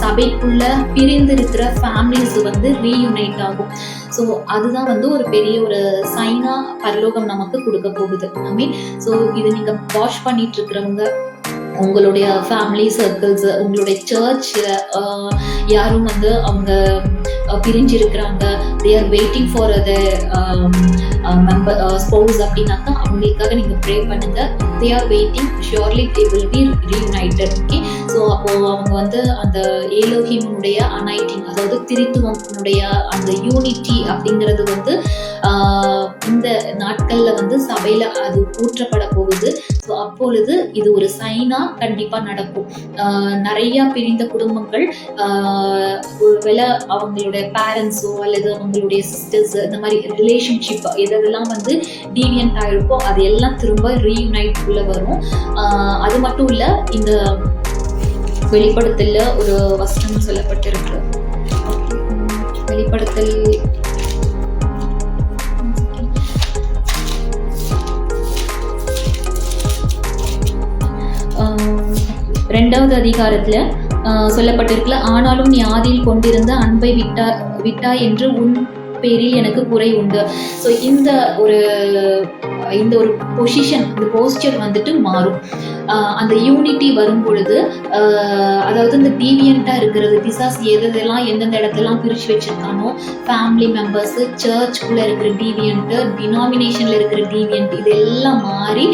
சபைக்குள்ள பிரிந்து இருக்கிற ஃபேமிலிஸ் வந்து ரீயூனைட் ஆகும். ஸோ அதுதான் வந்து ஒரு பெரிய ஒரு சைனா பரலோகம் நமக்கு கொடுக்க போகுது. ஐ மீன், ஸோ இது நீங்க வாஷ் பண்ணிட்டு இருக்கிறவங்க, உங்களுடைய ஃபேமிலி சர்க்கிள்ஸ், உங்களுடைய சர்ச்சில் யாரும் வந்து அவங்க பிரிஞ்சிருக்கிறாங்க, they are waiting for the spouse அப்படின்னாக்கா அவங்களுக்காக நீங்கள் ப்ரே பண்ணுங்க. They are waiting, surely they will be reunited. Okay, so அப்போது அவங்க வந்து அந்த ஏலோஹிமுடைய அனைட்டிங், அதாவது திரித்துவனுடைய அந்த யூனிட்டி அப்படிங்கிறது வந்து இந்த நாட்களில் வந்து சபையில் அது ஊற்றப்பட போகுது. ஸோ அப்பொழுது இது ஒரு சைனா கண்டிப்பாக நடக்கும். நிறைய பிரிந்த குடும்பங்கள் ஒருவேளை அவங்களுடைய பேரண்ட்ஸோ அல்லது அவங்களுடைய சிஸ்டர்ஸ் இந்த மாதிரி ரிலேஷன்ஷிப் எதெல்லாம் வந்து டீவியன்ட் ஆகிருக்கோ அது எல்லாம் திரும்ப ரீயூனைட் உள்ள வரும். அது மட்டும் இல்லை, இந்த வெளிப்படுத்தல ஒரு வசனம் சொல்லப்பட்டிருக்கு. வெளிப்படுத்தல் 2வது அதிகாரத்துல சொல்லப்பட்டிருக்கல, ஆனாலும் நீ ஆதியில் கொண்டிருந்த அன்பை விட்டா என்று உன் பேரில் எனக்கு குறை உண்டு. ஸோ இந்த ஒரு பொசிஷன், இந்த போஸ்டர் வந்துட்டு மாறும். அந்த யூனிட்டி வரும் பொழுது, அதாவது இந்த டீவியண்டா இருக்கிறது, பிசாஸ் எதெல்லாம் எந்தெந்த இடத்தெல்லாம் பிரிச்சு வச்சிருக்கானோ, ஃபேமிலி மெம்பர்ஸ், சர்ச்சுக்குள்ள இருக்கிற டீவியன்ட், டினாமினேஷன்ல இருக்கிற டீவியன்ட், இதெல்லாம் மாறி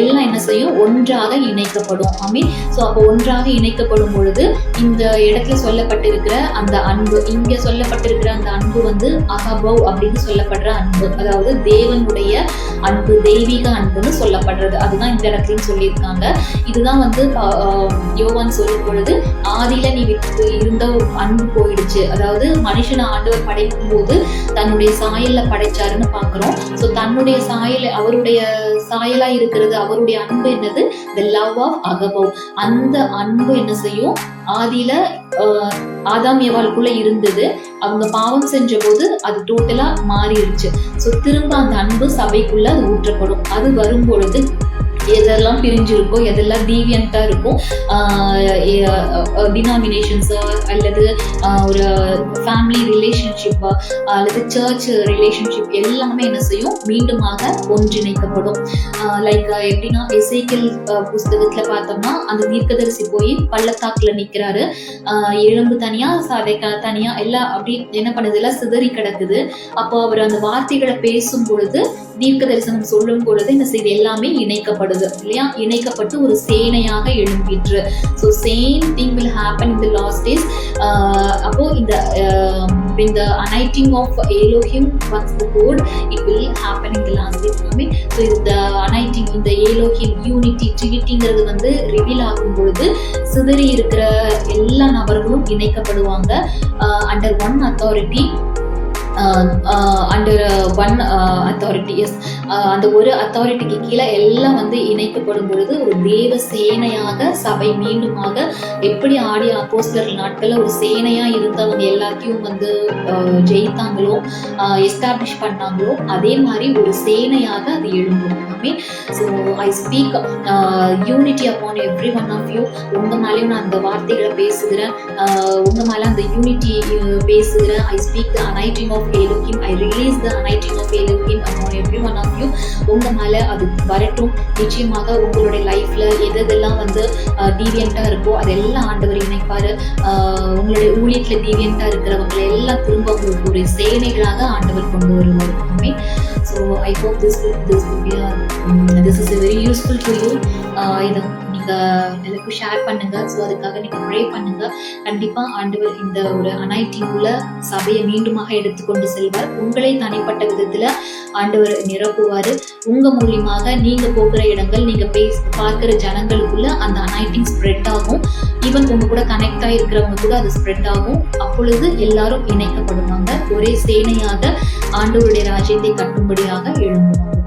எல்லாம் என்ன செய்யும், ஒன்றாக இணைக்கப்படும். மீன், ஸோ அப்போ ஒன்றாக இணைக்கப்படும் பொழுது இந்த இடத்துல சொல்லப்பட்டிருக்கிற அந்த அன்பு, இங்க சொல்லப்பட்டிருக்கிற அந்த அன்பு வந்து அகபவ் அப்படின்னு சொல்லப்படுற அன்பு, அதாவது தேவனுடைய அன்பு, தெய்வீக அன்புன்னு சொல்லப்படுறது. அதுதான் இந்த இடத்துலயும் சொல்லியிருக்காங்க. இதுதான் வந்து யோவான் சொல்லும் பொழுது ஆதியில நீ இருந்த அன்பு போயிடுச்சு. அதாவது மனுஷனை ஆண்டவர் படைக்கும் போது தன்னுடைய சாயல்ல படைச்சாருன்னு பாக்குறோம். ஸோ தன்னுடைய சாயல், அவருடைய சாயலா இருக்கிறது, அவருடைய அன்பு என்னது, தி லவ் ஆஃப் அகபவ். அந்த அன்பு என்ன செய்யும், ஆதியில ஆதாம் ஏவாளுக்குள்ள இருந்தது. அவங்க பாவம் செஞ்ச போது அது டோட்டலா மாறிடுச்சு. ஸோ திரும்ப அந்த அன்பு சபைக்குள்ள அது ஊற்றப்படும். அது வரும் பொழுது எதெல்லாம் பிரிஞ்சிருக்கோ, எதெல்லாம் டீவியண்டா இருக்கும், டினாமினேஷன்ஸா அல்லது ஒரு ஃபேமிலி ரிலேஷன்ஷிப்பா அல்லது சர்ச் ரிலேஷன்ஷிப் எல்லாமே என்ன செய்யும், மீண்டுமாக ஒன்றிணைக்கப்படும். லைக் எப்படின்னா, எசேக்கியேல் புஸ்தகத்துல பார்த்தோம்னா அந்த தீர்க்கதரிசி போய் பள்ளத்தாக்குல நிக்கிறாரு. எலும்பு தனியா, சதை தனியா, எல்லாம் அப்படி என்ன பண்ணுது, எல்லாம் சிதறி கிடக்குது. அப்போ அவர் அந்த வார்த்தைகளை பேசும் பொழுது தீர்க்க தரிசனம் சொல்லும் பொழுது இது எல்லாமே இணைக்கப்படுது இல்லையா, இணைக்கப்பட்டு ஒரு சேனையாக எழும்பிற்று. So same thing will happen in the last days. அப்போ இந்த anointing of Elohim once the poured, it will happen in the last days. So இந்த anointing, இந்த Elohim unity Trinityங்கிறது வந்து ரிவீல் ஆகும் பொழுது சிதறி இருக்கிற எல்லா நபர்களும் இணைக்கப்படுவாங்க under one authority, under one authority. Yes, அந்த ஒரு அத்தாரிட்டிக்கு கீழே எல்லாம் வந்து இணைக்கப்படும் பொழுது ஒரு தேவ சேனையாக சபை மீண்டுமாக எப்படி ஆடி அப்போஸ்தலர் நாட்களில் ஒரு சேனையாக இருந்தவங்க எல்லாத்தையும் வந்து ஜெயித்தாங்களோ, எஸ்டாப்ளிஷ் பண்ணாங்களோ, அதே மாதிரி ஒரு சேனையாக அது எழும்பும். So I speak unity upon every one of you. உங்கள் மேலேயும் நான் அந்த வார்த்தைகளை பேசுகிறேன், உங்கள் மேலே அந்த யூனிட்டி பேசுகிறேன். I speak the anointing of Elohim. I release the anointing of Elohim upon every one of you. உங்க மேல அது வரட்டும். நிச்சயமாக உங்களுடைய லைஃப்ல எதெல்லாம் வந்து டீவியண்டா இருக்கோ அதெல்லாம் ஆண்டவர் இணைப்பாரு. உங்களுடைய ஊழியத்துல டீவியண்டா இருக்கிறவங்களை எல்லாம் திரும்ப உங்களுக்கு ஒரு சேனைகளாக ஆண்டவர் கொண்டு வருவார். So I hope this is a very useful to you. இதை எல்லாருக்கும் ஷேர் பண்ணுங்க. ஸோ அதுக்காக நீங்க ப்ரே பண்ணுங்க. கண்டிப்பா ஆண்டவர் இந்த ஒரு அனாயிட்டிங் உள்ள சபையை மீண்டுமாக எடுத்துக்கொண்டு செல்வார். உங்களை தனிப்பட்ட விதத்துல ஆண்டவர் நிரப்புவாரு. உங்க மூலியமாக நீங்க போகிற இடங்கள், நீங்க பார்க்கிற ஜனங்களுக்குள்ள அந்த அனாயிட்டிங் ஸ்ப்ரெட் ஆகும். ஈவன் உங்க கூட கனெக்ட் ஆகிருக்கிறவங்க கூட அது ஸ்ப்ரெட் ஆகும். அப்பொழுது எல்லாரும் இணைக்கப்படுவாங்க. ஒரே சேனையாக ஆண்டவருடைய ராஜ்யத்தை கட்டும்படியாக எழும்புவாங்க.